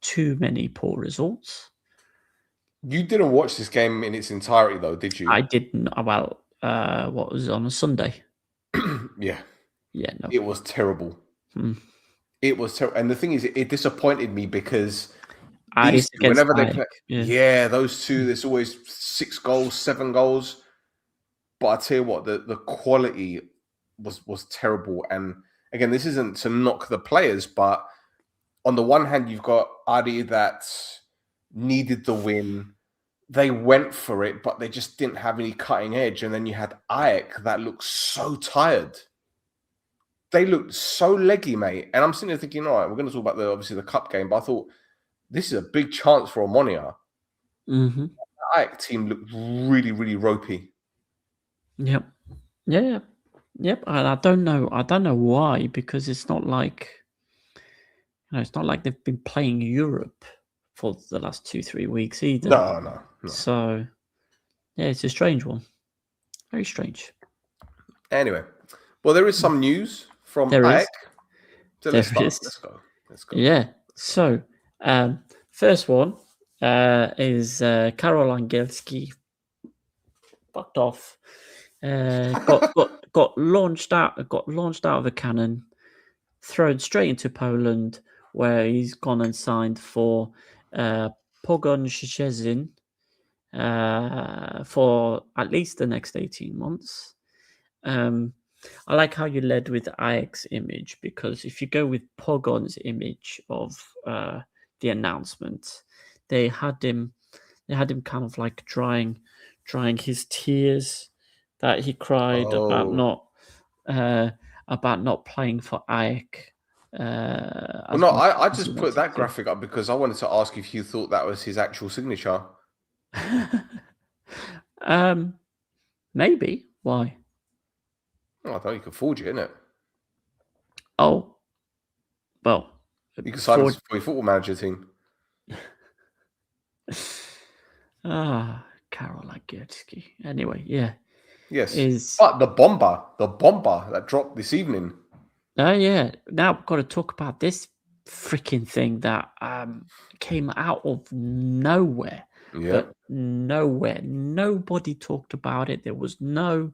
too many poor results. You didn't watch this game in its entirety, though, did you? I didn't. Well, what was it, on a Sunday? Yeah. Yeah, no. It was terrible. It was terrible. And the thing is, it disappointed me because whenever they play, those two, there's always 6 goals, 7 goals. But I tell you what, the quality was terrible. And again, this isn't to knock the players, but on the one hand, you've got Aris that needed the win. They went for it, but they just didn't have any cutting edge. And then you had Ajax that looked so tired. They looked so leggy, mate. And I'm sitting there thinking, all right, we're going to talk about obviously the cup game, but I thought this is a big chance for Omonia. Mm-hmm. The Ajax team looked really, really ropey. Yep. Yeah. Yep. And I don't know why, because it's not like they've been playing Europe for the last 2-3 weeks either. No. So yeah, it's a strange one. Very strange. Anyway, well, there is some news from Ajax. So let's go. Yeah. So First one is Karol Angielski fucked off. Got launched out of a cannon, thrown straight into Poland, where he's gone and signed for Pogoń Szczecin for at least the next 18 months. I like how you led with Ajax image, because if you go with Pogon's image of the announcement, they had him kind of like drying his tears that he cried about not playing for Ajax. I just put that graphic up because I wanted to ask if you thought that was his actual signature. Maybe. Why? Oh, I thought you could forge it, innit? Oh, well, you could sign it for your football manager team. Karol Angielski. Anyway, yeah. Yes. But the bomber that dropped this evening. Oh, yeah. Now we've got to talk about this freaking thing that came out of nowhere. Yeah. But nowhere. Nobody talked about it. There was nothing.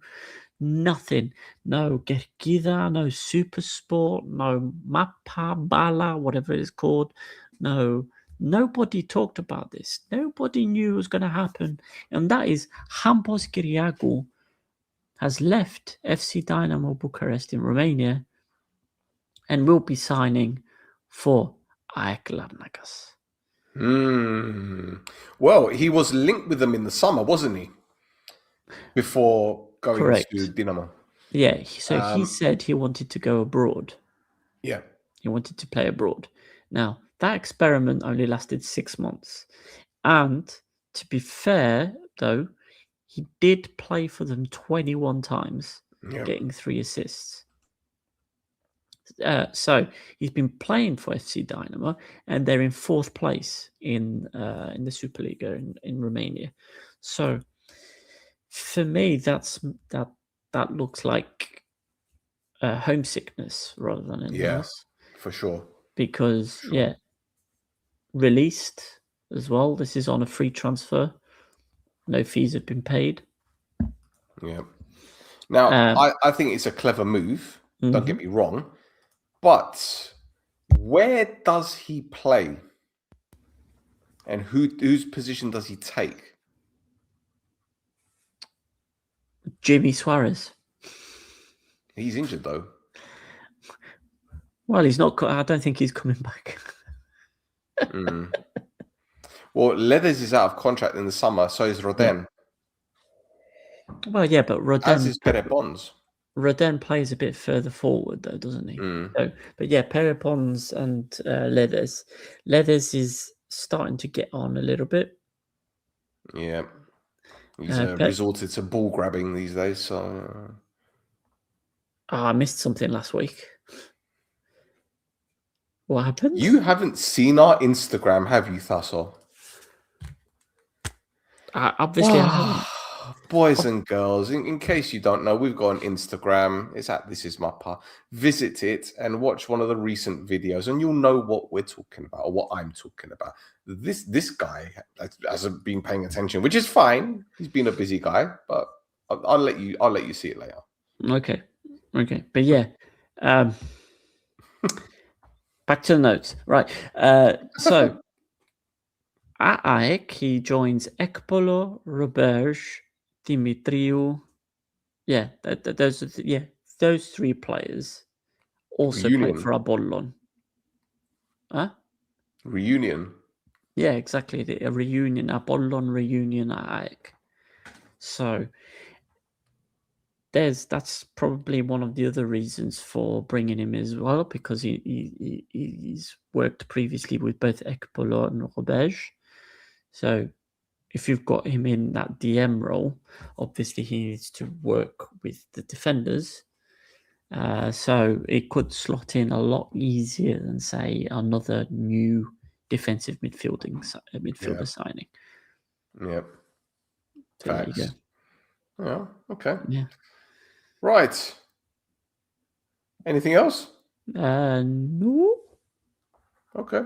No Gergida, no Super Sport, no Mappa, Bala, whatever it's called. No. Nobody talked about this. Nobody knew it was going to happen. And that is Hampos Kyriakou has left FC Dynamo Bucharest in Romania and will be signing for AEK Larnakas. Well, he was linked with them in the summer, wasn't he? Before going to Dynamo. Yeah, so he said he wanted to go abroad. Yeah. He wanted to play abroad. Now, that experiment only lasted 6 months. And to be fair, though, he did play for them 21 times, getting 3 assists. So he's been playing for FC Dynamo, and they're in 4th place in the Superliga in Romania. So for me, that looks like homesickness rather than anything else. For sure. Because released as well. This is on a free transfer. No fees have been paid. Yeah. Now, I think it's a clever move. Don't get me wrong. But where does he play? And whose position does he take? Jimmy Suarez. He's injured, though. Well, he's not. I don't think he's coming back. Well, Leathers is out of contract in the summer, so is Rodin. Well, yeah, but Rodin... As is Perepons. Rodin plays a bit further forward, though, doesn't he? So, but yeah, Perepons and Leathers. Leathers is starting to get on a little bit. Yeah. He's resorted to ball grabbing these days, so... I missed something last week. What happened? You haven't seen our Instagram, have you, Thasso? Obviously, I haven't. Boys and girls, in case you don't know, we've got an Instagram. It's at This Is Mappa. Visit it and watch one of the recent videos, and you'll know what we're talking about, or what I'm talking about. This guy hasn't been paying attention, which is fine. He's been a busy guy, but I'll let you see it later. Okay, but yeah. Back to the notes. Right. So at AEK, he joins Ekpolo, Roberge, Dimitriou. Yeah, those 3 players also play for Apollon. Huh? Reunion. Yeah, exactly. A reunion, Apollon reunion at AEK. So that's probably one of the other reasons for bringing him as well, because he's worked previously with both Ekpolo and Roberge. So if you've got him in that DM role, obviously he needs to work with the defenders. So it could slot in a lot easier than, say, another new defensive midfielder signing. Yep. So there you go. Yeah. Okay. Yeah. Right. Anything else? No. Okay.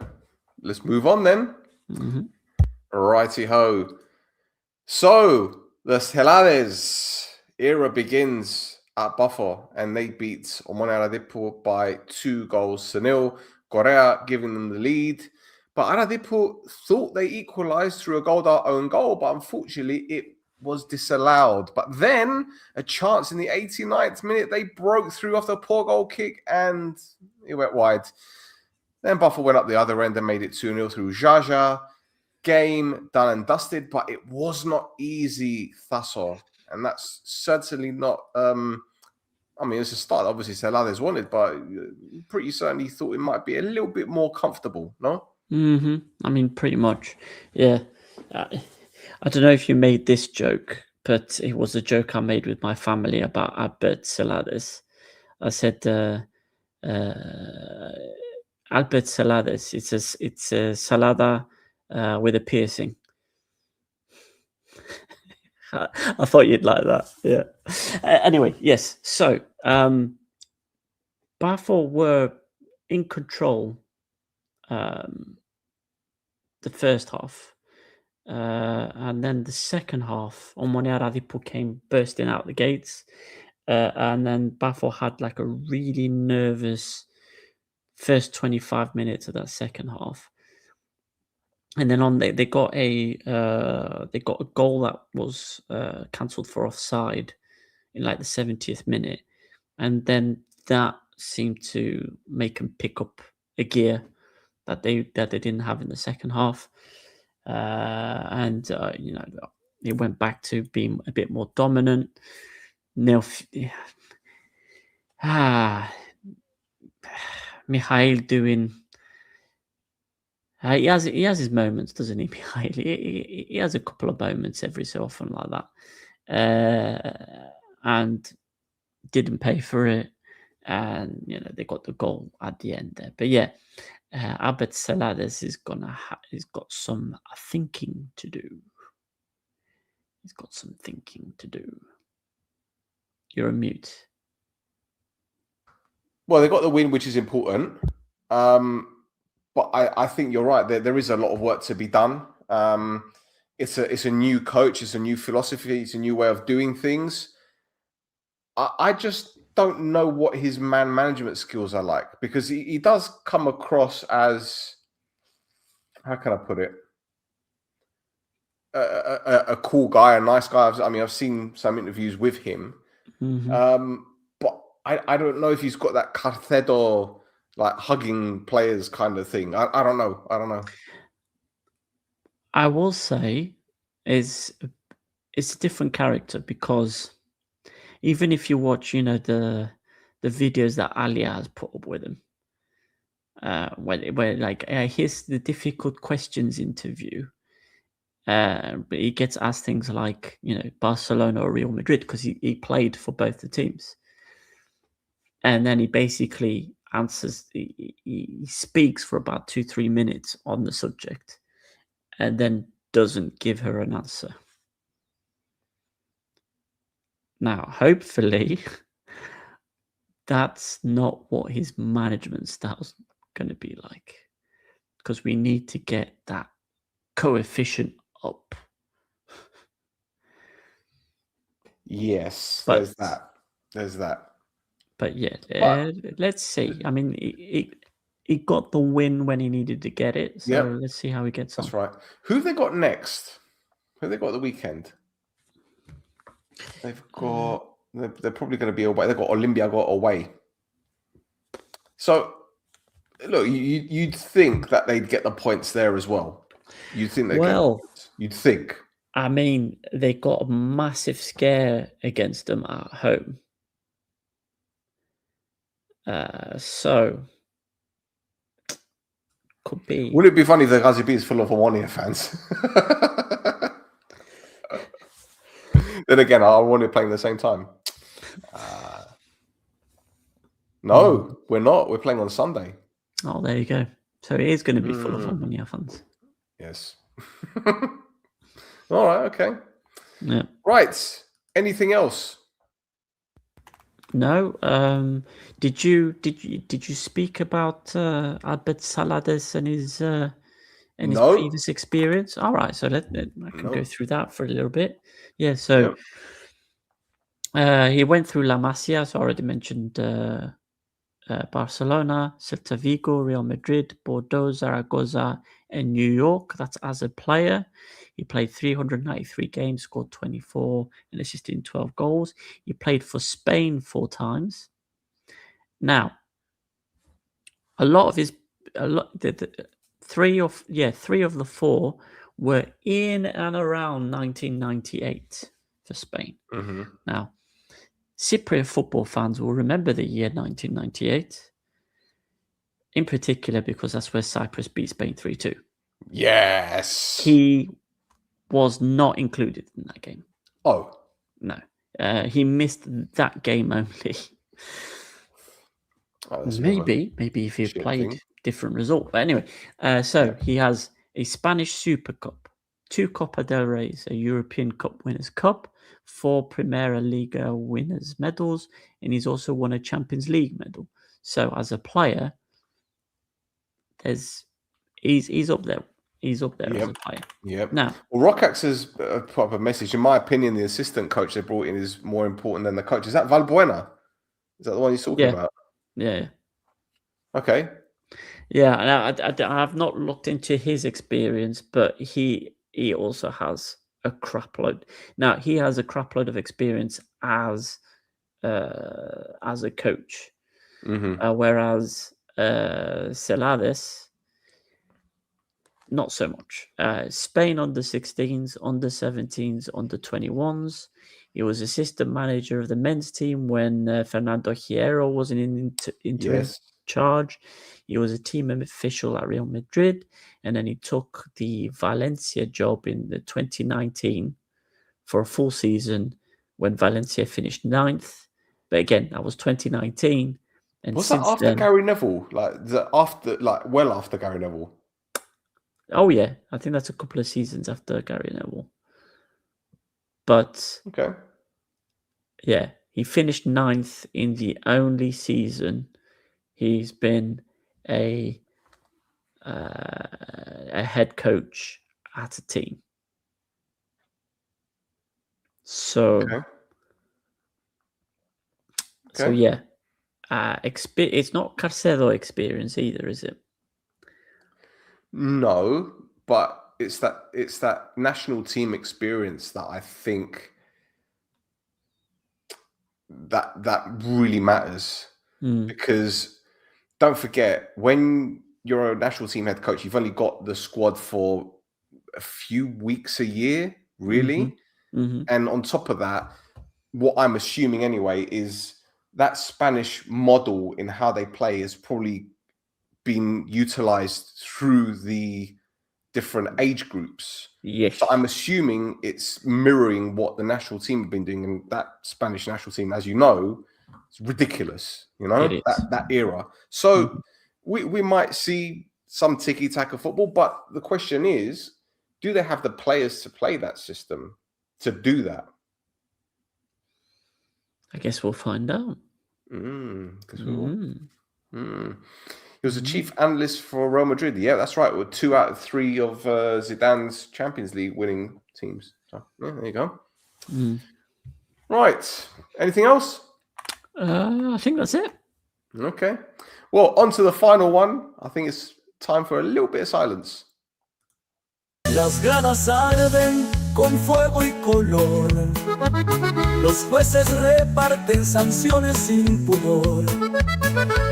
let's move on then. Mm-hmm. Righty ho. So the Celades era begins at Buffalo, and they beat Omonia by 2-0. Correa giving them the lead. But Aradipo thought they equalized through a own goal, but unfortunately it was disallowed. But then a chance in the 89th minute, they broke through off the poor goal kick and it went wide. Then Buffalo went up the other end and made it 2-0 through Agia. Game done and dusted, but it was not easy, Thasso. And that's certainly not... I mean, it's a start. Obviously, Celades wanted, but pretty certainly thought it might be a little bit more comfortable, no? Mm-hmm. I mean, pretty much, yeah. I don't know if you made this joke, but it was a joke I made with my family about Albert Celades. I said, Albert Celades, it's a salada with a piercing. I thought you'd like that. Yeah. Anyway, yes. So, Buffalo were in control the first half. And then the second half, Omonia Radipo came bursting out the gates. And then Buffalo had like a really nervous first 25 minutes of that second half. And then they got a goal that was cancelled for offside in like the 70th minute, and then that seemed to make them pick up a gear that they didn't have in the second half, and it went back to being a bit more dominant. Mikhail doing. He has his moments, doesn't he, Mikhail? He has a couple of moments every so often like that, and didn't pay for it, and they got the goal at the end there. But yeah, Albert Celades is he's got some thinking to do. He's got some thinking to do. You're on mute. Well, they got the win, which is important. But I think you're right. There is a lot of work to be done. It's a new coach. It's a new philosophy. It's a new way of doing things. I just don't know what his man management skills are like, because he does come across as, how can I put it, a cool guy, a nice guy. I've seen some interviews with him. Mm-hmm. But I don't know if he's got that Carcedo, like hugging players kind of thing. I don't know. I will say it's a different character, because even if you watch, the videos that Alia has put up with him, where like here's the difficult questions interview, but he gets asked things like Barcelona or Real Madrid, because he played for both the teams, and then he basically answers. He speaks for about 2-3 minutes on the subject, and then doesn't give her an answer. Now, hopefully, that's not what his management style's going to be like, because we need to get that coefficient up. Yes, But there's that. But yeah, let's see. I mean, he got the win when he needed to get it. So let's see how he gets on. That's right. Who have they got next? Who have they got the weekend? They've got. They're probably going to be away. They've got Olympiakos away. So, look, you'd think that they'd get the points there as well. You'd think they'd get the points. You'd think. I mean, they got a massive scare against them at home. So could be. Would it be funny if the Gazipi is full of Omonia fans? Then again, I want to play at the same time. No, we're not. We're playing on Sunday. Oh, there you go. So it is going to be full of Omonia fans. Yes. All right. Okay. Yeah. Right. Anything else? No. Did you speak about Albert Celades and and his No. previous experience? All right, so I can go through that for a little bit. Yeah, so he went through La Masia, so I already mentioned Barcelona, Celta Vigo, Real Madrid, Bordeaux, Zaragoza, and New York. That's as a player. He played 393 games, scored 24, and assisted in 12 goals. He played for Spain 4 times. Now, three of the 4 were in and around 1998 for Spain. Mm-hmm. Now, Cypriot football fans will remember the year 1998, in particular because that's where Cyprus beat Spain 3-2. Yes. He was not included in that game. Oh. No. He missed that game only. Oh, maybe if he played, different result. But anyway, so he has a Spanish Super Cup, 2 Copa del Reys, a European Cup Winners' Cup, 4 Primera Liga winners' medals, and he's also won a Champions League medal. So as a player, he's up there. He's up there as a player. Yep. Now, well, Rocax has put up a message. In my opinion, the assistant coach they brought in is more important than the coach. Is that Valbuena? Is that the one you're talking about? Yeah. Okay. Yeah, and I have not looked into his experience, but he also has a crapload. Now, he has a crapload of experience as a coach, whereas Celades, not so much. Spain under 16s, under 17s, under 21s. He was assistant manager of the men's team when Fernando Hierro was in interim charge. He was a team official at Real Madrid, and then he took the Valencia job in the 2019 for a full season when Valencia finished 9th. But again, that was 2019. And was that after Gary Neville? Well after Gary Neville? Oh yeah, I think that's a couple of seasons after Gary Neville. But yeah, he finished 9th in the only season he's been a head coach at a team. So, so yeah, it's not Carcedo experience either, is it? No, but it's that national team experience that I think that really matters. Because don't forget, when you're a national team head coach, you've only got the squad for a few weeks a year, really. And on top of that, what I'm assuming anyway is that Spanish model in how they play has probably been utilized through the different age groups. Yes. So I'm assuming it's mirroring what the national team have been doing, and that Spanish national team, as you know, it's ridiculous, that era. So we might see some tiki-taka football, but the question is, do they have the players to play that system, to do that? I guess we'll find out. He was the chief analyst for Real Madrid. Yeah, that's right. With 2 out of 3 of Zidane's Champions League winning teams. So, yeah, there you go. Right. Anything else? I think that's it. Okay. Well, on to the final one. I think it's time for a little bit of silence. Las gradas arden con fuego y color. Los jueces reparten sanciones sin pudor.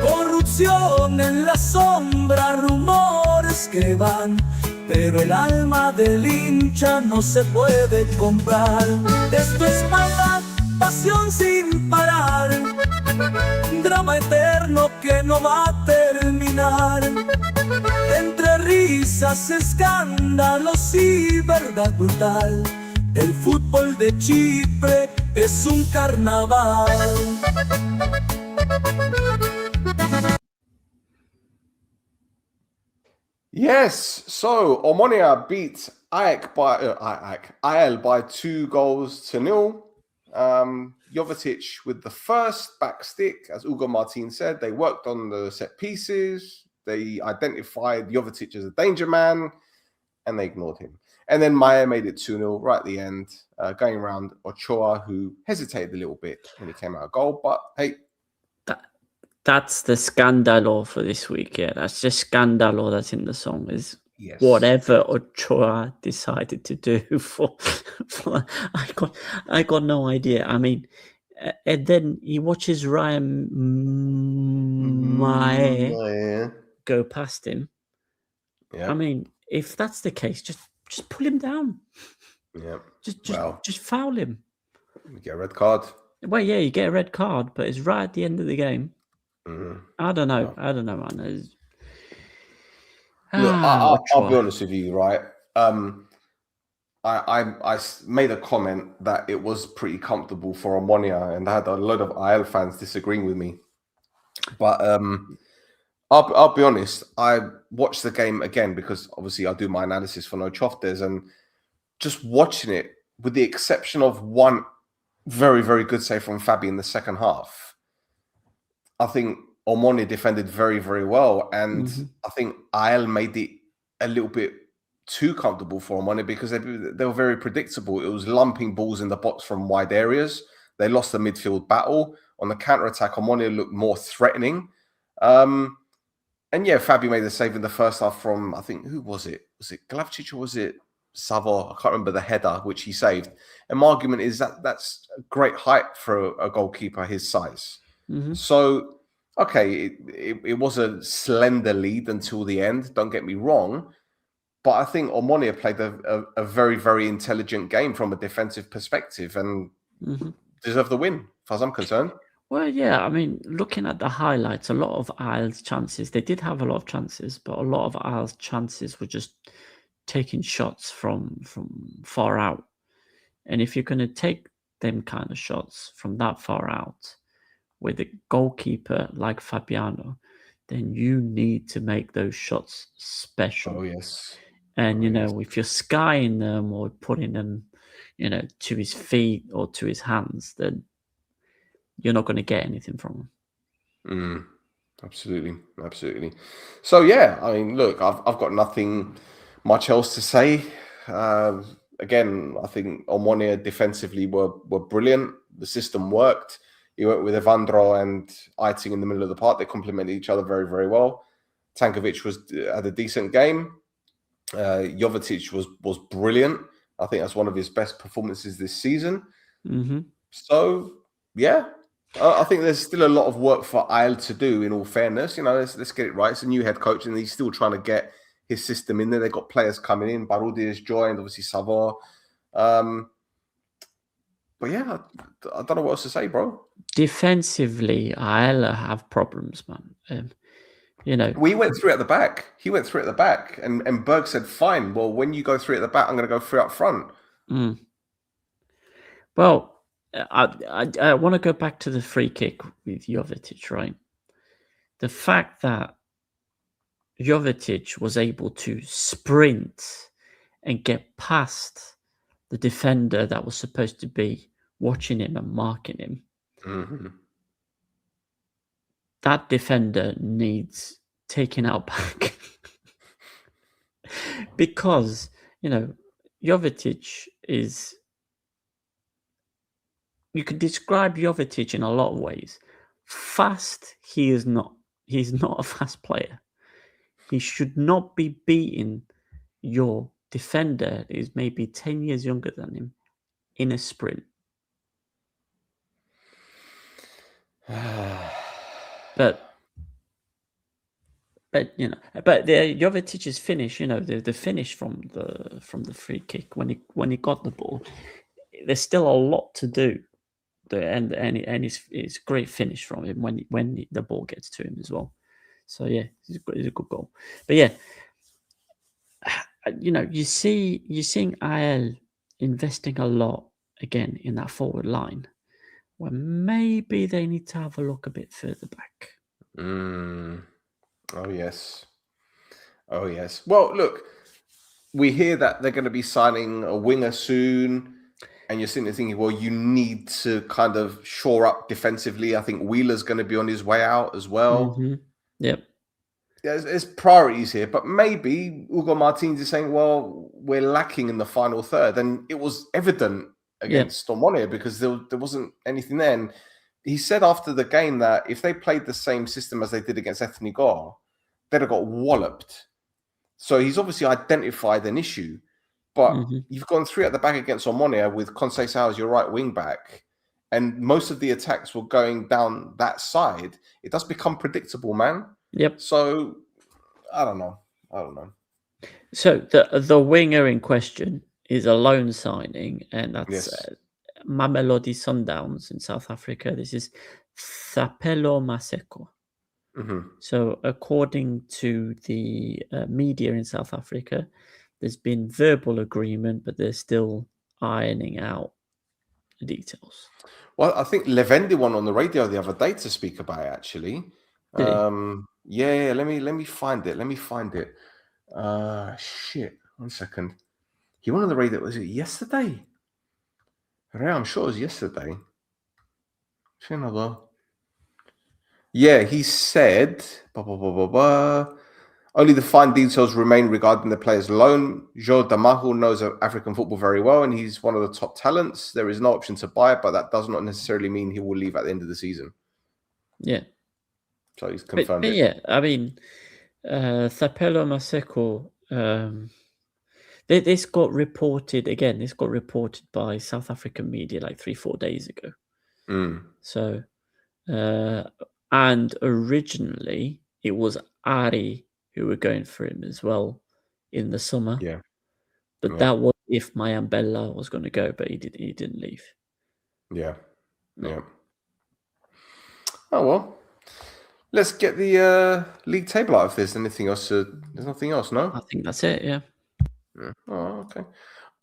Corrupción en la sombra, rumores que van, pero el alma del hincha no se puede comprar. Esto es maldad, pasión sin parar, drama eterno que no va a terminar. Entre risas, escándalos y verdad brutal, el fútbol de Chipre es un carnaval. Yes, so Omonia beat Apoel by 2-0. Jovetic with the first back stick, as Hugo Martin said. They worked on the set pieces. They identified Jovetic as a danger man. and they ignored him. And then Maya made it 2-0 right at the end, going around Ochoa, who hesitated a little bit when he came out of goal. But hey, that's the scandalo for this week. Yeah, that's just scandalo that's in the song. Is yes, whatever Ochoa decided to do for I got no idea. I mean, and then he watches Ryan Maya go past him. Yeah. I mean, if that's the case, just pull him down. Yeah. Just foul him. You get a red card. Well, yeah, you get a red card, but it's right at the end of the game. Mm-hmm. I don't know. I don't know, man. Look, I'll be honest with you, right? I made a comment that it was pretty comfortable for Omonia, and I had a lot of IL fans disagreeing with me. But I'll be honest. I watched the game again because obviously I do my analysis for No Choftes, and just watching it, with the exception of one very, very good save from Fabi in the second half, I think Omonia defended very, very well. And I think IL made it a little bit too comfortable for Omonia because they were very predictable. It was lumping balls in the box from wide areas. They lost the midfield battle. On the counter-attack, Omonia looked more threatening. And yeah, Fabi made the save in the first half from, I think, who was it? Was it Glavcic or was it Savo? I can't remember the header, which he saved. And my argument is that that's a great height for a goalkeeper his size. So, okay, it was a slender lead until the end, don't get me wrong. But I think Omonia played a very, very intelligent game from a defensive perspective and deserved the win, as far as I'm concerned. Well, yeah, I mean, looking at the highlights, a lot of IL's chances, they did have a lot of chances, but a lot of IL's chances were just taking shots from far out. And if you're going to take them kind of shots from that far out with a goalkeeper like Fabiano, then you need to make those shots special. Oh, yes. And, you know, if you're skying them or putting them, you know, to his feet or to his hands, then you're not going to get anything from him. Absolutely. So, yeah, I mean, look, I've got nothing much else to say. Again, I think Omonia defensively were brilliant. The system worked. He went with Evandro and Aiting in the middle of the park. They complemented each other very, very well. Tankovic had a decent game. Jovetic was brilliant. I think that's one of his best performances this season. So, yeah, I think there's still a lot of work for IL to do, in all fairness. You know, let's get it right. It's a new head coach, and he's still trying to get his system in there. They've got players coming in. Barudi has joined, obviously Savo. But yeah, I don't know what else to say, bro. Defensively, IL have problems, man. You know, we went through at the back. He went through at the back, and Berg said, "Fine. Well, when you go through at the back, I'm going to go through up front." Well, I want to go back to the free kick with Jovetic, right? The fact that Jovetic was able to sprint and get past the defender that was supposed to be watching him and marking him. That defender needs taking out back. Because, you know, Jovetic is... You could describe Jovetic in a lot of ways. Fast, he is not. He's not a fast player. He should not be beating your defender that is maybe 10 years younger than him in a sprint. But you know, but the Jovetic's finish, you know, the finish from the free kick when he got the ball, there's still a lot to do. And it's great finish from him when the ball gets to him as well. So yeah, it's a good goal. But yeah, you know, you're seeing IL investing a lot again in that forward line, where maybe they need to have a look a bit further back. Oh yes. Well, look, we hear that they're going to be signing a winger soon. And you're sitting there thinking, well, you need to kind of shore up defensively. I think Wheeler's going to be on his way out as well. Yep. there's priorities here, but maybe Hugo Martins is saying, well, we're lacking in the final third. And it was evident against Omonia because there wasn't anything there. And he said after the game that if they played the same system as they did against Ethnikos, they'd have got walloped. So he's obviously identified an issue. But you've gone 3 at the back against Omonia with Conceição as your right wing back. And most of the attacks were going down that side. It does become predictable, man. Yep. So I don't know. So the winger in question is a loan signing, and that's Mamelodi Sundowns in South Africa. This is Thapelo Maseko. So according to the media in South Africa, there's been verbal agreement, but they're still ironing out the details. Well, I think Levendi went on the radio the other day to speak about it, actually. Yeah, let me find it. Shit. 1 second. He went on the radio, was it yesterday? I'm sure it was yesterday. Yeah, he said, only the fine details remain regarding the player's loan. Joe Damahu knows African football very well, and he's one of the top talents. There is no option to buy it, but that does not necessarily mean he will leave at the end of the season. Yeah. So he's confirmed it. Yeah, I mean, Thapelo Maseko, this got reported by South African media like 3-4 days ago. So, and originally it was Aris who were going for him as well in the summer. Yeah. But that was if Mayambela was going to go, but he didn't leave. Yeah. Yeah. Oh, well. Let's get the league table out if there's anything else. There's nothing else, no? I think that's it, yeah. Oh, okay.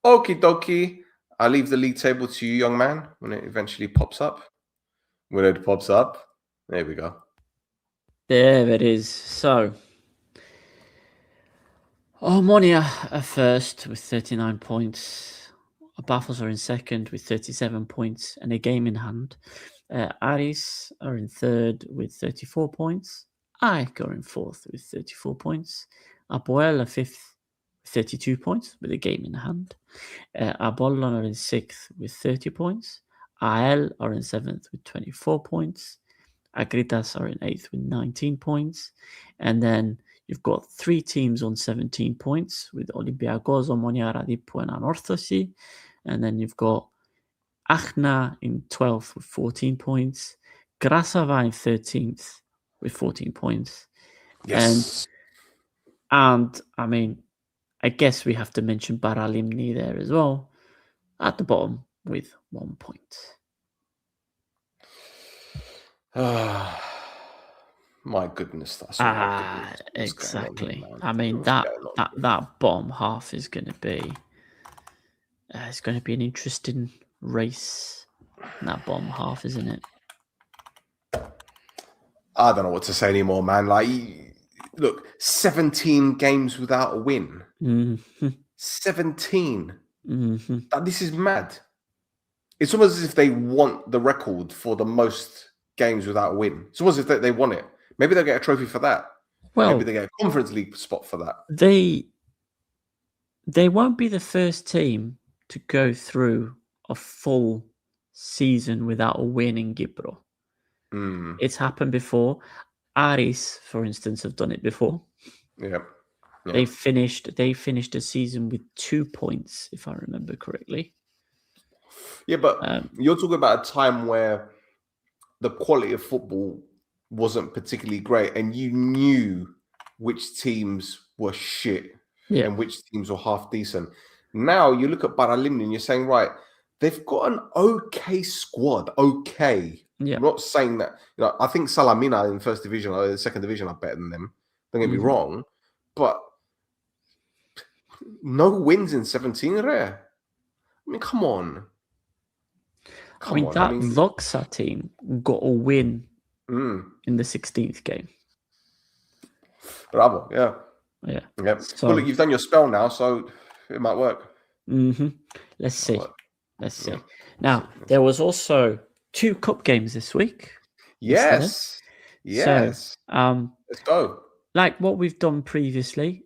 Okie dokie. I'll leave the league table to you, young man, when it eventually pops up. When it pops up. There we go. There it is. So, Omonia are first with 39 points. Pafos are in second with 37 points and a game in hand. Aris are in third with 34 points. Agia are in fourth with 34 points. Apoel are fifth with 32 points with a game in hand. Apollon are in sixth with 30 points. Apoel are in seventh with 24 points. Agritas are in eighth with 19 points. And then you've got 3 teams on 17 points with Olympiakos, Omonia, Radipo, and Anorthosis. And then you've got Achna in 12th with 14 points. Grasava in 13th with 14 points. Yes. And I mean, I guess we have to mention Paralimni there as well at the bottom with 1 point. My goodness, that's exactly. On, I mean, that bottom half is going to be it's going to be an interesting race in that bottom half, isn't it? I don't know what to say anymore, man. Like, look, 17 games without a win. 17. This is mad. It's almost as if they want the record for the most games without a win. It's almost as if they want it. Maybe they'll get a trophy for that. Well, maybe they get a Conference League spot for that. They won't be the first team to go through a full season without a win in Gibro. It's happened before. Aris, for instance, have done it before. Yeah. They finished a season with 2 points, if I remember correctly. Yeah, but you're talking about a time where the quality of football wasn't particularly great, and you knew which teams were shit and which teams were half decent. Now you look at Paralimni and you're saying, right, they've got an okay squad. Okay. Yeah. I'm not saying that, I think Salamina in first division or the second division are better than them. Don't get me wrong. But no wins in 17 rare. I mean, come on. That Loxa team got a win in the 16th game. Bravo, yeah. Yeah. So, well, look, you've done your spell now, so it might work. Let's see. Yeah. Now, there was also 2 cup games this week. Yes. So, let's go. like what we've done previously.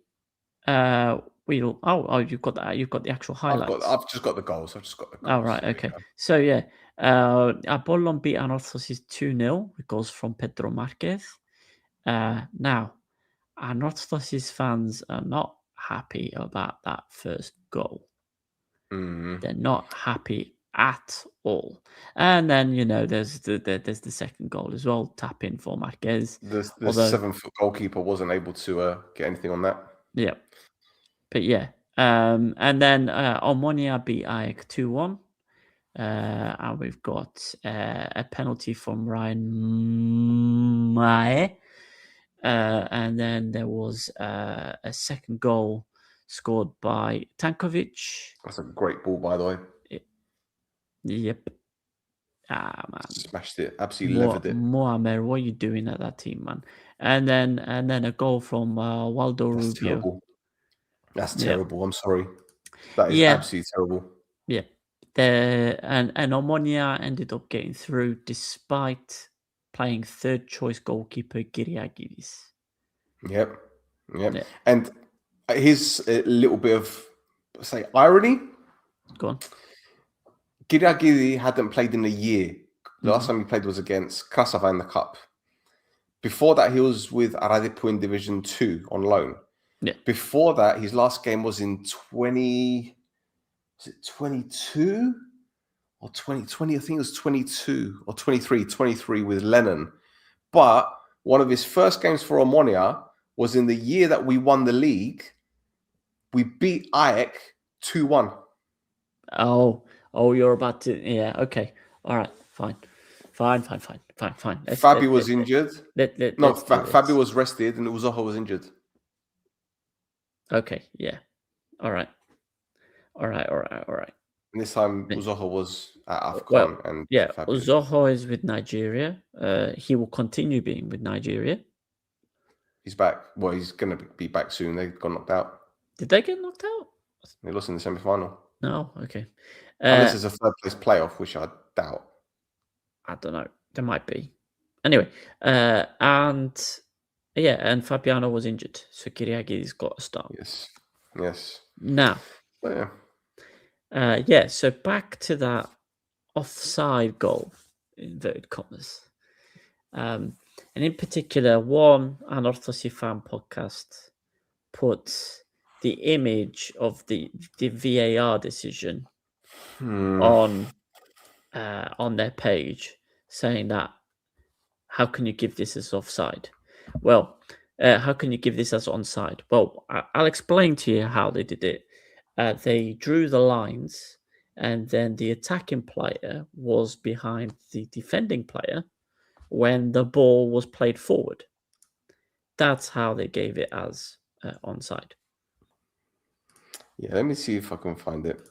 You've got that. You've got the actual highlights. I've just got the goals. Oh, right. Okay. So, yeah. Apollon beat Anorthosis 2-0 with goals from Pedro Marquez. Now, Anorthosis fans are not happy about that first goal. They're not happy at all. And then, there's the second goal as well, tap in for Marquez. The 7-foot goalkeeper wasn't able to get anything on that. Yeah. But yeah. And then Omonia beat Agia 2-1. And we've got a penalty from Vryonides. And then there was a second goal scored by Tankovic. That's a great ball, by the way. Yep. Ah, man. Smashed it. Absolutely levered it. Mohamed, what are you doing at that team, man? And then a goal from Waldo That's Rubio. Terrible. That's terrible. I'm sorry. That is absolutely terrible. Yeah. And Omonia ended up getting through despite playing third choice goalkeeper Vryonides. Yep. And here's a little bit of, say, irony. Go on. Vryonides hadn't played in a year. The last time he played was against Krasava in the Cup. Before that, he was with Aradipo in Division 2 on loan. Yeah. Before that, his last game was in 22 or 2020? I think it was 22 or 23 with Lennon. But one of his first games for Omonia was in the year that we won the league. We beat Ajax 2-1. Oh, you're about to... Yeah, okay. All right, fine. Fabi was injured. Fabi was rested and Uzoho was injured. Okay, yeah. All right. And this time, Uzoho was at AFCON. Uzoho is with Nigeria. He will continue being with Nigeria. He's back. Well, he's going to be back soon. They got knocked out. Did they get knocked out? They lost in the semi-final. No, okay. This is a third-place playoff, which I doubt. I don't know. There might be. Anyway, and Fabiano was injured, so Vryonides got a start. Yes. Now, so back to that offside goal, inverted commas. And in particular, one Anorthosis fan podcast put the image of the VAR decision on their page, saying that how can you give this as offside? Well, how can you give this as onside? Well, I'll explain to you how they did it. They drew the lines, and then the attacking player was behind the defending player when the ball was played forward. That's how they gave it as onside. Yeah, let me see if I can find it.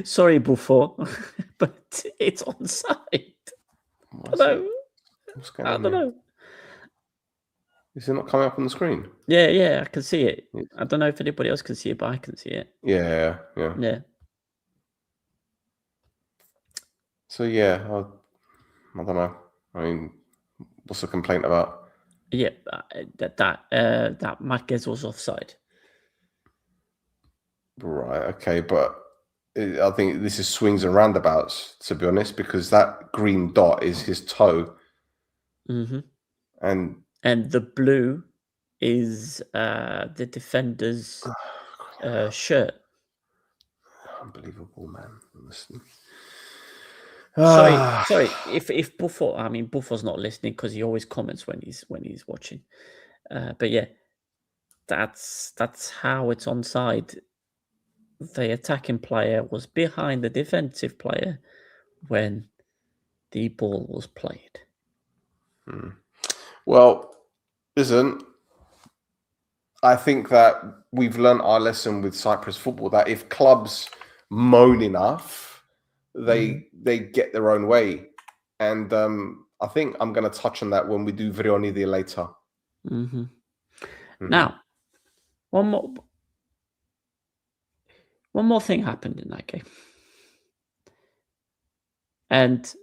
Sorry, Buffo, but it's onside. I don't know. Is it not coming up on the screen? Yeah, I can see it. I don't know if anybody else can see it, but I can see it. Yeah. So I don't know. I mean, what's the complaint about? Yeah, that Marquez was offside. Right. Okay, but I think this is swings and roundabouts, to be honest, because that green dot is his toe. Mm-hmm. And the blue is the defender's shirt. Unbelievable, man. Listen. Sorry. If Buffo's not listening because he always comments when he's watching. But yeah, that's how it's onside. The attacking player was behind the defensive player when the ball was played. Well, listen, I think that we've learned our lesson with Cyprus football, that if clubs moan enough, they get their own way. And I think I'm going to touch on that when we do Vryonides later. Mm-hmm. Now, one more thing happened in that game. And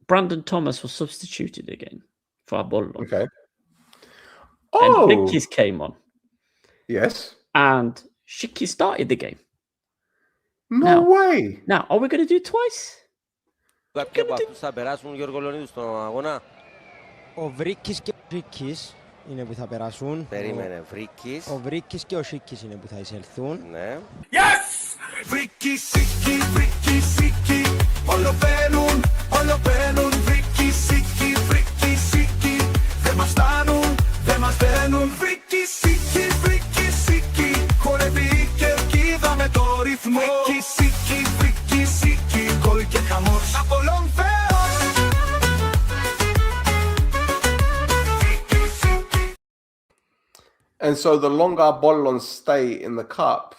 Brandon Thomas was substituted again for Apollon. Okay. and Oh, Rikis came on, yes. and Shiki started the game. No way. Now, are we going to do it twice? Κάποιοι από αυτούς θα περάσουν, Γιώργο Λεωνίδου, στον αγώνα. Ο Βρίκης και ο Σίκης είναι που θα περάσουν. Περίμενε, Βρίκης. Ο Βρίκης και ο Σίκης είναι που θα εισελθούν. Ναι. Yes! Βρίκη, σίκη, βρίκη, σίκη. Όλο μπαίνουν, βρίκη, σίκη, βρίκη, σίκη. Δεν μας φτάνουν, δεν μας μπαίνουν. Βρίκη, σίκη, βρίκη, σίκη. Χορεύει η κερκίδα με το ρυθμό. Βρίκη, σίκη, βρίκη, σίκη. Γκολ και χαμός. Apollon Θεός. Βρίκη, σίκη. And so the longer Apollon stay in the cup,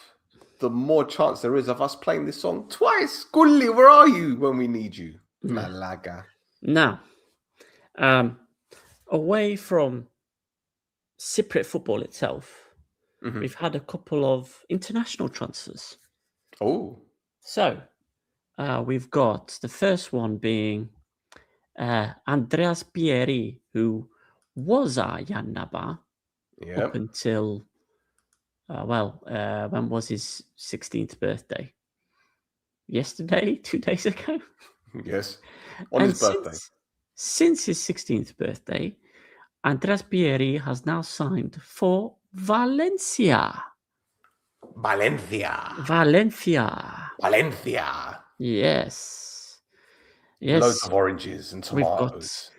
the more chance there is of us playing this song twice. Gulli, where are you when we need you? Malaga. Now, away from Cypriot football itself, we've had a couple of international transfers. Oh, So, we've got the first one being Andreas Pieri, who was at Napa yeah. up until, when was his 16th birthday? Yesterday, 2 days ago? Yes. On his birthday. Since his 16th birthday, Andreas Pieri has now signed for Valencia. Valencia. Yes. Loads of oranges and tomatoes.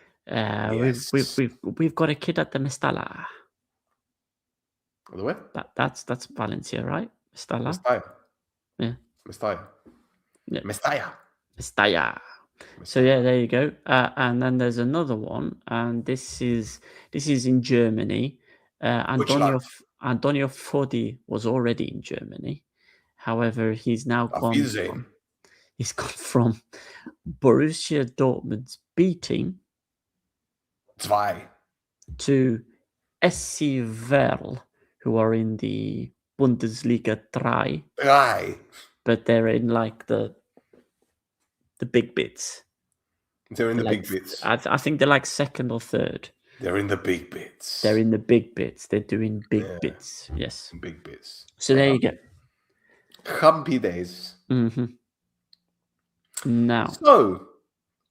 We've got a kid at the Mestalla. The where? That's Valencia, right? Mestalla. Mestalla. Yeah. Mestalla. Yeah. Mestalla. Mestalla. So yeah, there you go. And then there's another one, and this is in Germany. Antonio Fodi was already in Germany. However, he's now gone. He's gone from Borussia Dortmund's B team to SC Verl, who are in the Bundesliga 3. But they're in like the big bits. They're in the Like, big bits. I think they're like second or third. They're in the big bits. They're in the big bits. They're doing big bits. Yes. Big bits. So there you go. Happy days. Now, So,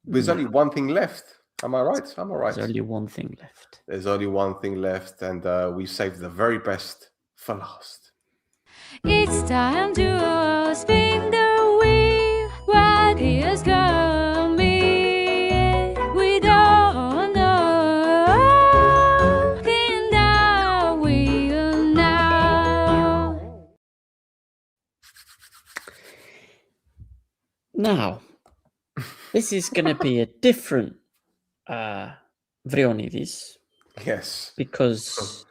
there's only one thing left. Am I right? I'm all right. there's only one thing left. There's only one thing left, and we saved the very best for last. It's time to spin the wheel. What is coming? We don't know. And now we know. Now, this is going to be a different Vryonides, Yes. because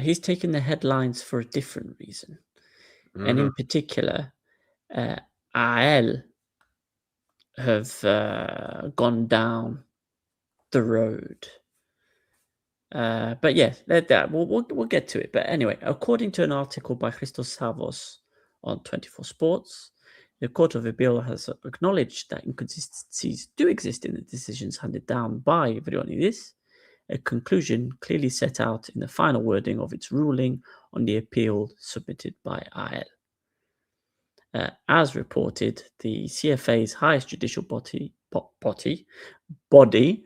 he's taken the headlines for a different reason. And in particular, Apoel have gone down the road. But yeah, we'll get to it. But anyway, according to an article by Christos Savos on 24 Sports, the Court of Appeal has acknowledged that inconsistencies do exist in the decisions handed down by Vryonides, a conclusion clearly set out in the final wording of its ruling on the appeal submitted by Apoel. As reported, the CFA's highest judicial body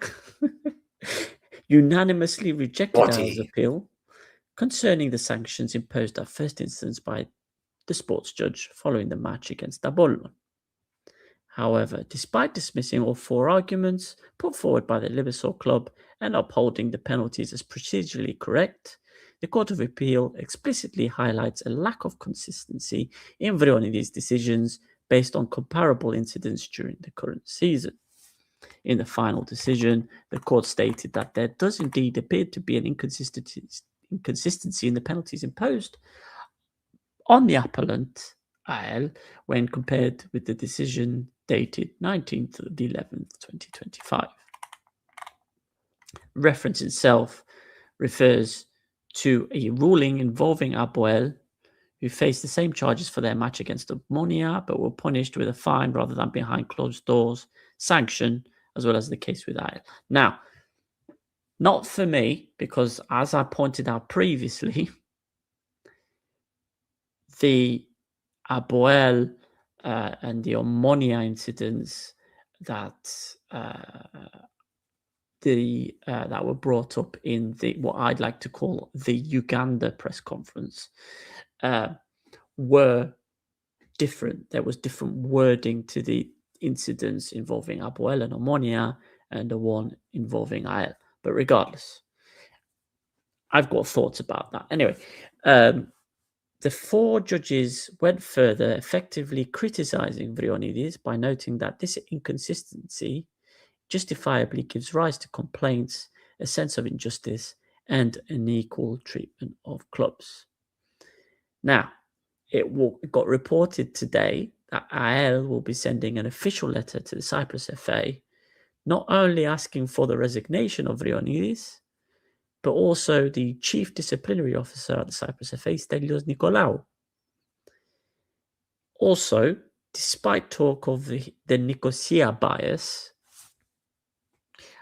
unanimously rejected Apoel's appeal concerning the sanctions imposed at first instance by the sports judge following the match against Apollon. However, despite dismissing all 4 arguments put forward by the Limassol club and upholding the penalties as procedurally correct, the Court of Appeal explicitly highlights a lack of consistency in Vryonides' decisions based on comparable incidents during the current season. In the final decision, the court stated that there does indeed appear to be an inconsistency in the penalties imposed on the appellant, Apoel, when compared with the decision dated 19th of the 11th, 2025. Reference itself refers to a ruling involving Apoel, who faced the same charges for their match against Omonia, but were punished with a fine rather than behind closed doors, sanction, as well as the case with Agia. Now, Not for me, because as I pointed out previously, the Apoel and the Omonia incidents that that were brought up in the what I'd like to call the Uganda press conference were different. There was different wording to the incidents involving Apoel and Omonia and the one involving Ael. But regardless, I've got thoughts about that. Anyway, the four judges went further, effectively criticizing Vryonides by noting that this inconsistency justifiably gives rise to complaints, a sense of injustice, and unequal treatment of clubs. Now, it got reported today that Ael will be sending an official letter to the Cyprus FA, not only asking for the resignation of Vryonides, but also the chief disciplinary officer at the Cyprus FA, Stelios Nikolaou. Also, despite talk of the Nicosia bias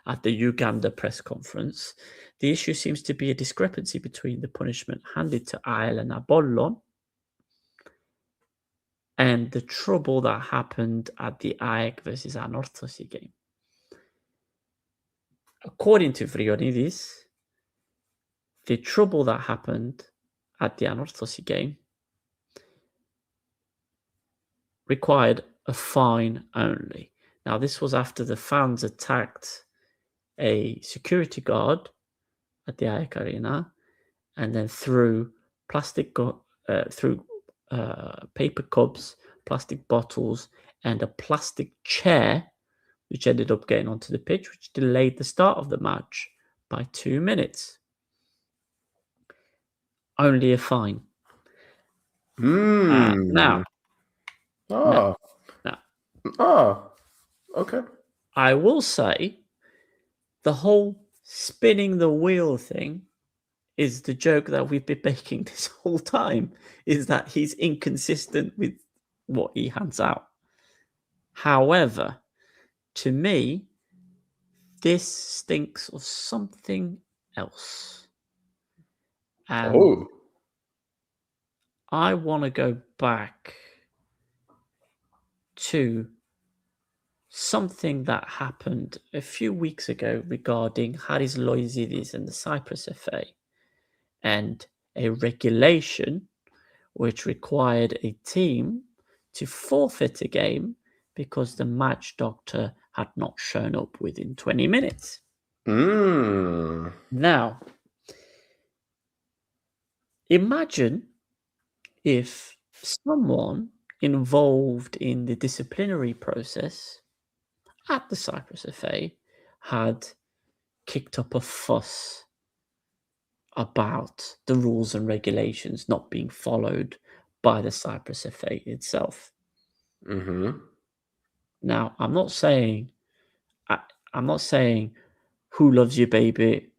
at the Uganda press conference, the issue seems to be a discrepancy between the punishment handed to Ael and Apollon and the trouble that happened at the Agia versus Anorthosis game. According to Vryonides, the trouble that happened at the Anorthosis game required a fine only. Now, this was after the fans attacked a security guard at the Agia Arena and then threw paper cups, plastic bottles, and a plastic chair, which ended up getting onto the pitch, which delayed the start of the match by 2 minutes. Only a fine. Now. Okay. I will say the whole spinning the wheel thing is the joke that we've been making this whole time, is that he's inconsistent with what he hands out. However, to me, this stinks of something else. And I want to go back to something that happened a few weeks ago regarding Aris and the Cyprus FA and a regulation which required a team to forfeit a game because the match doctor had not shown up within 20 minutes. Now, imagine if someone involved in the disciplinary process at the Cyprus FA had kicked up a fuss about the rules and regulations not being followed by the Cyprus FA itself. Now, I'm not saying who loves you, baby,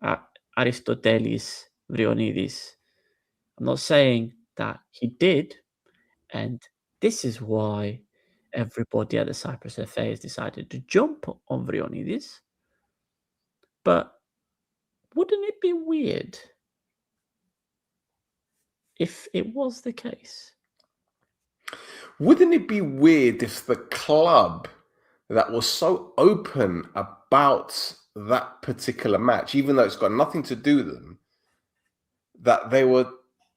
Aristotelis Vryonides. I'm not saying that he did, and this is why everybody at the Cyprus FA has decided to jump on Vryonides. But wouldn't it be weird if it was the case? Wouldn't it be weird if the club that was so open about that particular match, even though it's got nothing to do with them, that they were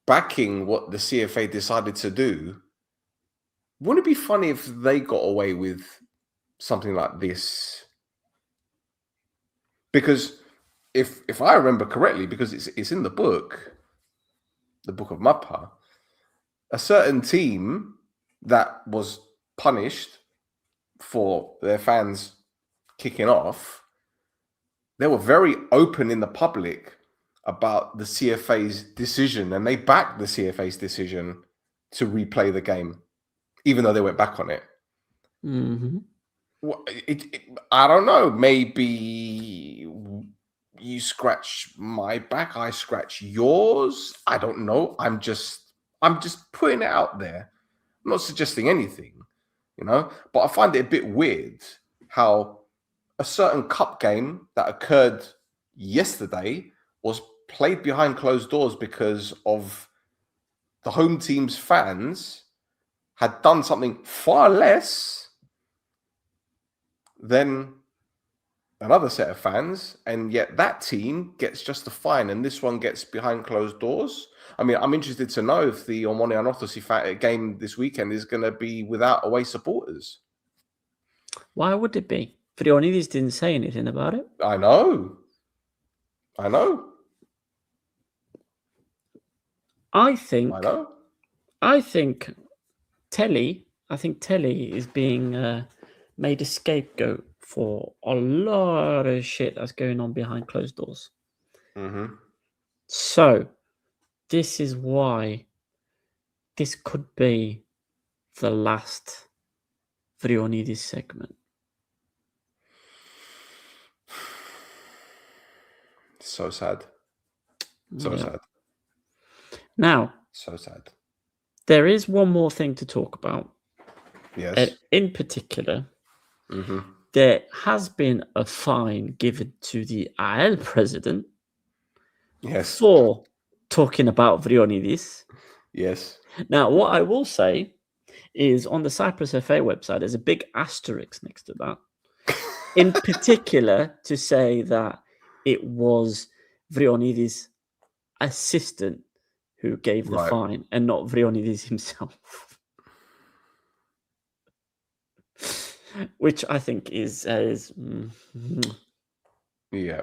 backing what the CFA decided to do? Wouldn't it be funny if they got away with something like this? Because if I remember correctly, because it's in the book of Mappa, a certain team that was punished for their fans kicking off, they were very open in the public about the CFA's decision, and they backed the CFA's decision to replay the game, even though they went back on it. I don't know. Maybe you scratch my back, I scratch yours. I don't know. I'm just putting it out there. I'm not suggesting anything, but I find it a bit weird how a certain cup game that occurred yesterday was played behind closed doors because of the home team's fans had done something far less than another set of fans, and yet that team gets just a fine and this one gets behind closed doors. I mean, I'm interested to know if the Omonia Anorthosis game this weekend is going to be without away supporters. Why would it be? Vryonides didn't say anything about it. I know. I think Telly is being made a scapegoat for a lot of shit that's going on behind closed doors. Mm-hmm. So this is why this could be the last Vryonides segment. So sad. So sad. Now, so sad. There is one more thing to talk about. Yes. In particular, there has been a fine given to the Apoel president for talking about Vryonides. Yes. Now, what I will say is on the Cyprus FA website, there's a big asterisk next to that. In particular, to say that it was Vryonides' assistant who gave the fine and not Vryonides himself. Which I think is yeah.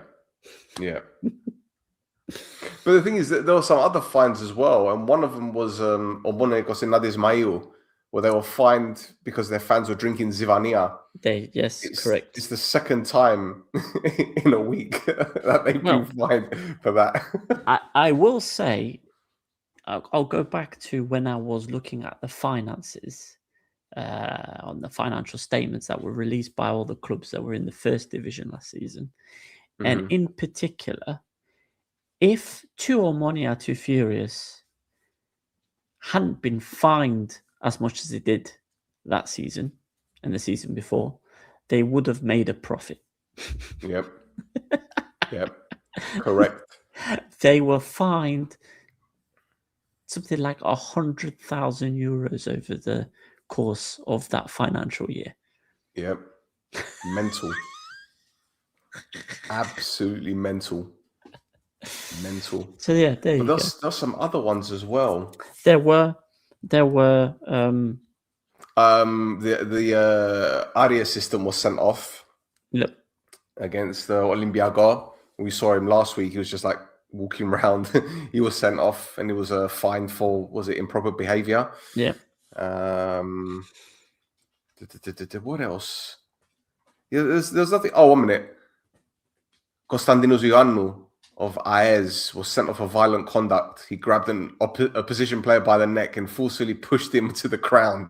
But the thing is that there were some other fines as well, and one of them was Omonia and Ismail, where they were fined because their fans were drinking Zivania. Correct. It's the second time in a week that they've been fined for that. I will say, I'll go back to when I was looking at the finances on the financial statements that were released by all the clubs that were in the first division last season. And in particular, if two Omonia, two Furious hadn't been fined as much as they did that season and the season before, they would have made a profit. Yep. Correct. They were fined something like 100,000 euros over the course of that financial year. Yep. Mental. Absolutely mental. So yeah, there you go. There's some other ones as well. There were the Aria system was sent off. Yep. Against Olympiakos. We saw him last week. He was just like walking around. He was sent off, and it was a fine for, was it improper behavior? Yeah. What else? Yeah, there's nothing. Oh, 1 minute. Konstantinos Ioannou of Aris was sent off for violent conduct. He grabbed an opposition player by the neck and forcefully pushed him to the ground.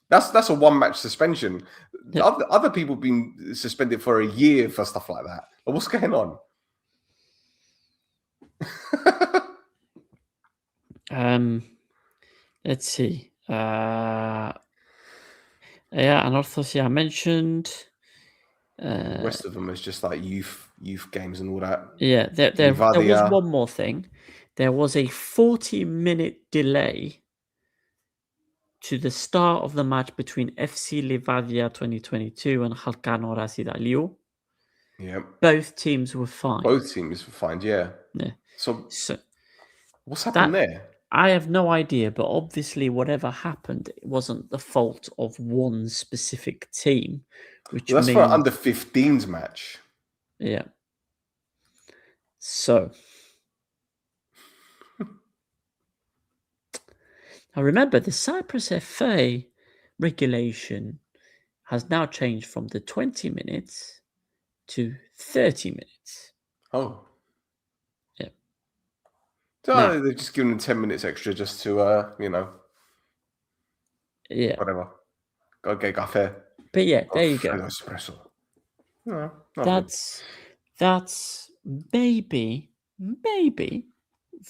That's a 1-match suspension. Yeah. Other people have been suspended for a year for stuff like that. What's going on? Let's see. Anorthosis I mentioned. The rest of them is just like youth games and all that. Yeah, there was one more thing. There was a 40-minute delay to the start of the match between FC Livadia 2022 and Halkano Rasidaliou. Yeah. Both teams were fined. Yeah. So what's happened there? I have no idea, but obviously whatever happened, it wasn't the fault of one specific team. That's for an under 15s match. Yeah. So now remember, the Cyprus FA regulation has now changed from the 20 minutes to 30 minutes. Oh. Yeah. So they've just given them 10 minutes extra just to, yeah. Whatever. Go get cafe. But yeah, there you go. Espresso. No, that's maybe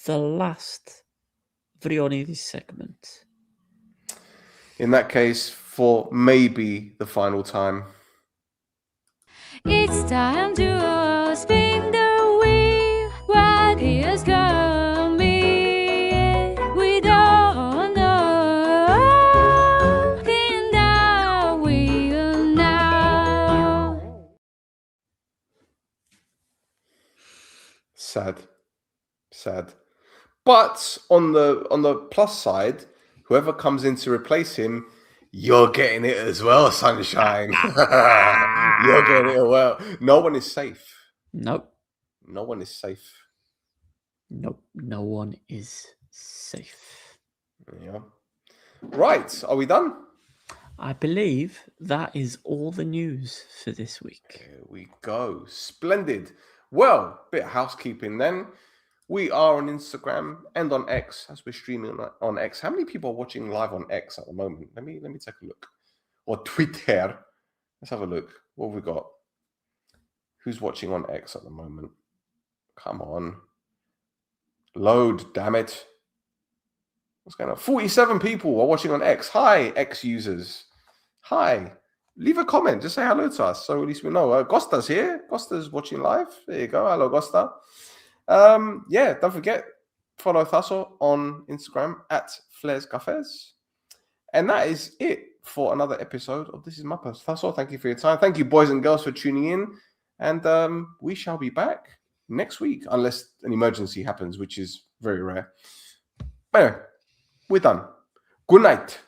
the last Vryonides segment. In that case, for maybe the final time. It's time to spin the Sad. But on the plus side, whoever comes in to replace him, you're getting it as well, sunshine. You're getting it well. No one is safe. Nope. No one is safe. Nope. No one is safe. Yeah. Right. Are we done? I believe that is all the news for this week. Here we go. Splendid. Well, bit of housekeeping then. We are on Instagram and on X as we're streaming on X. How many people are watching live on X at the moment? Let me take a look. Or Twitter. Let's have a look. What have we got? Who's watching on X at the moment? Come on. Load, damn it. What's going on? 47 people are watching on X. Hi, X users. Hi. Leave a comment. Just say hello to us so at least we know. Costa's here. Costa's watching live. There you go. Hello, Costa. Yeah, don't forget, follow Thasso on Instagram at Flares Cafes. And that is it for another episode of This Is Mappa. Thasso, thank you for your time. Thank you, boys and girls, for tuning in. And we shall be back next week, unless an emergency happens, which is very rare. Anyway, we're done. Good night.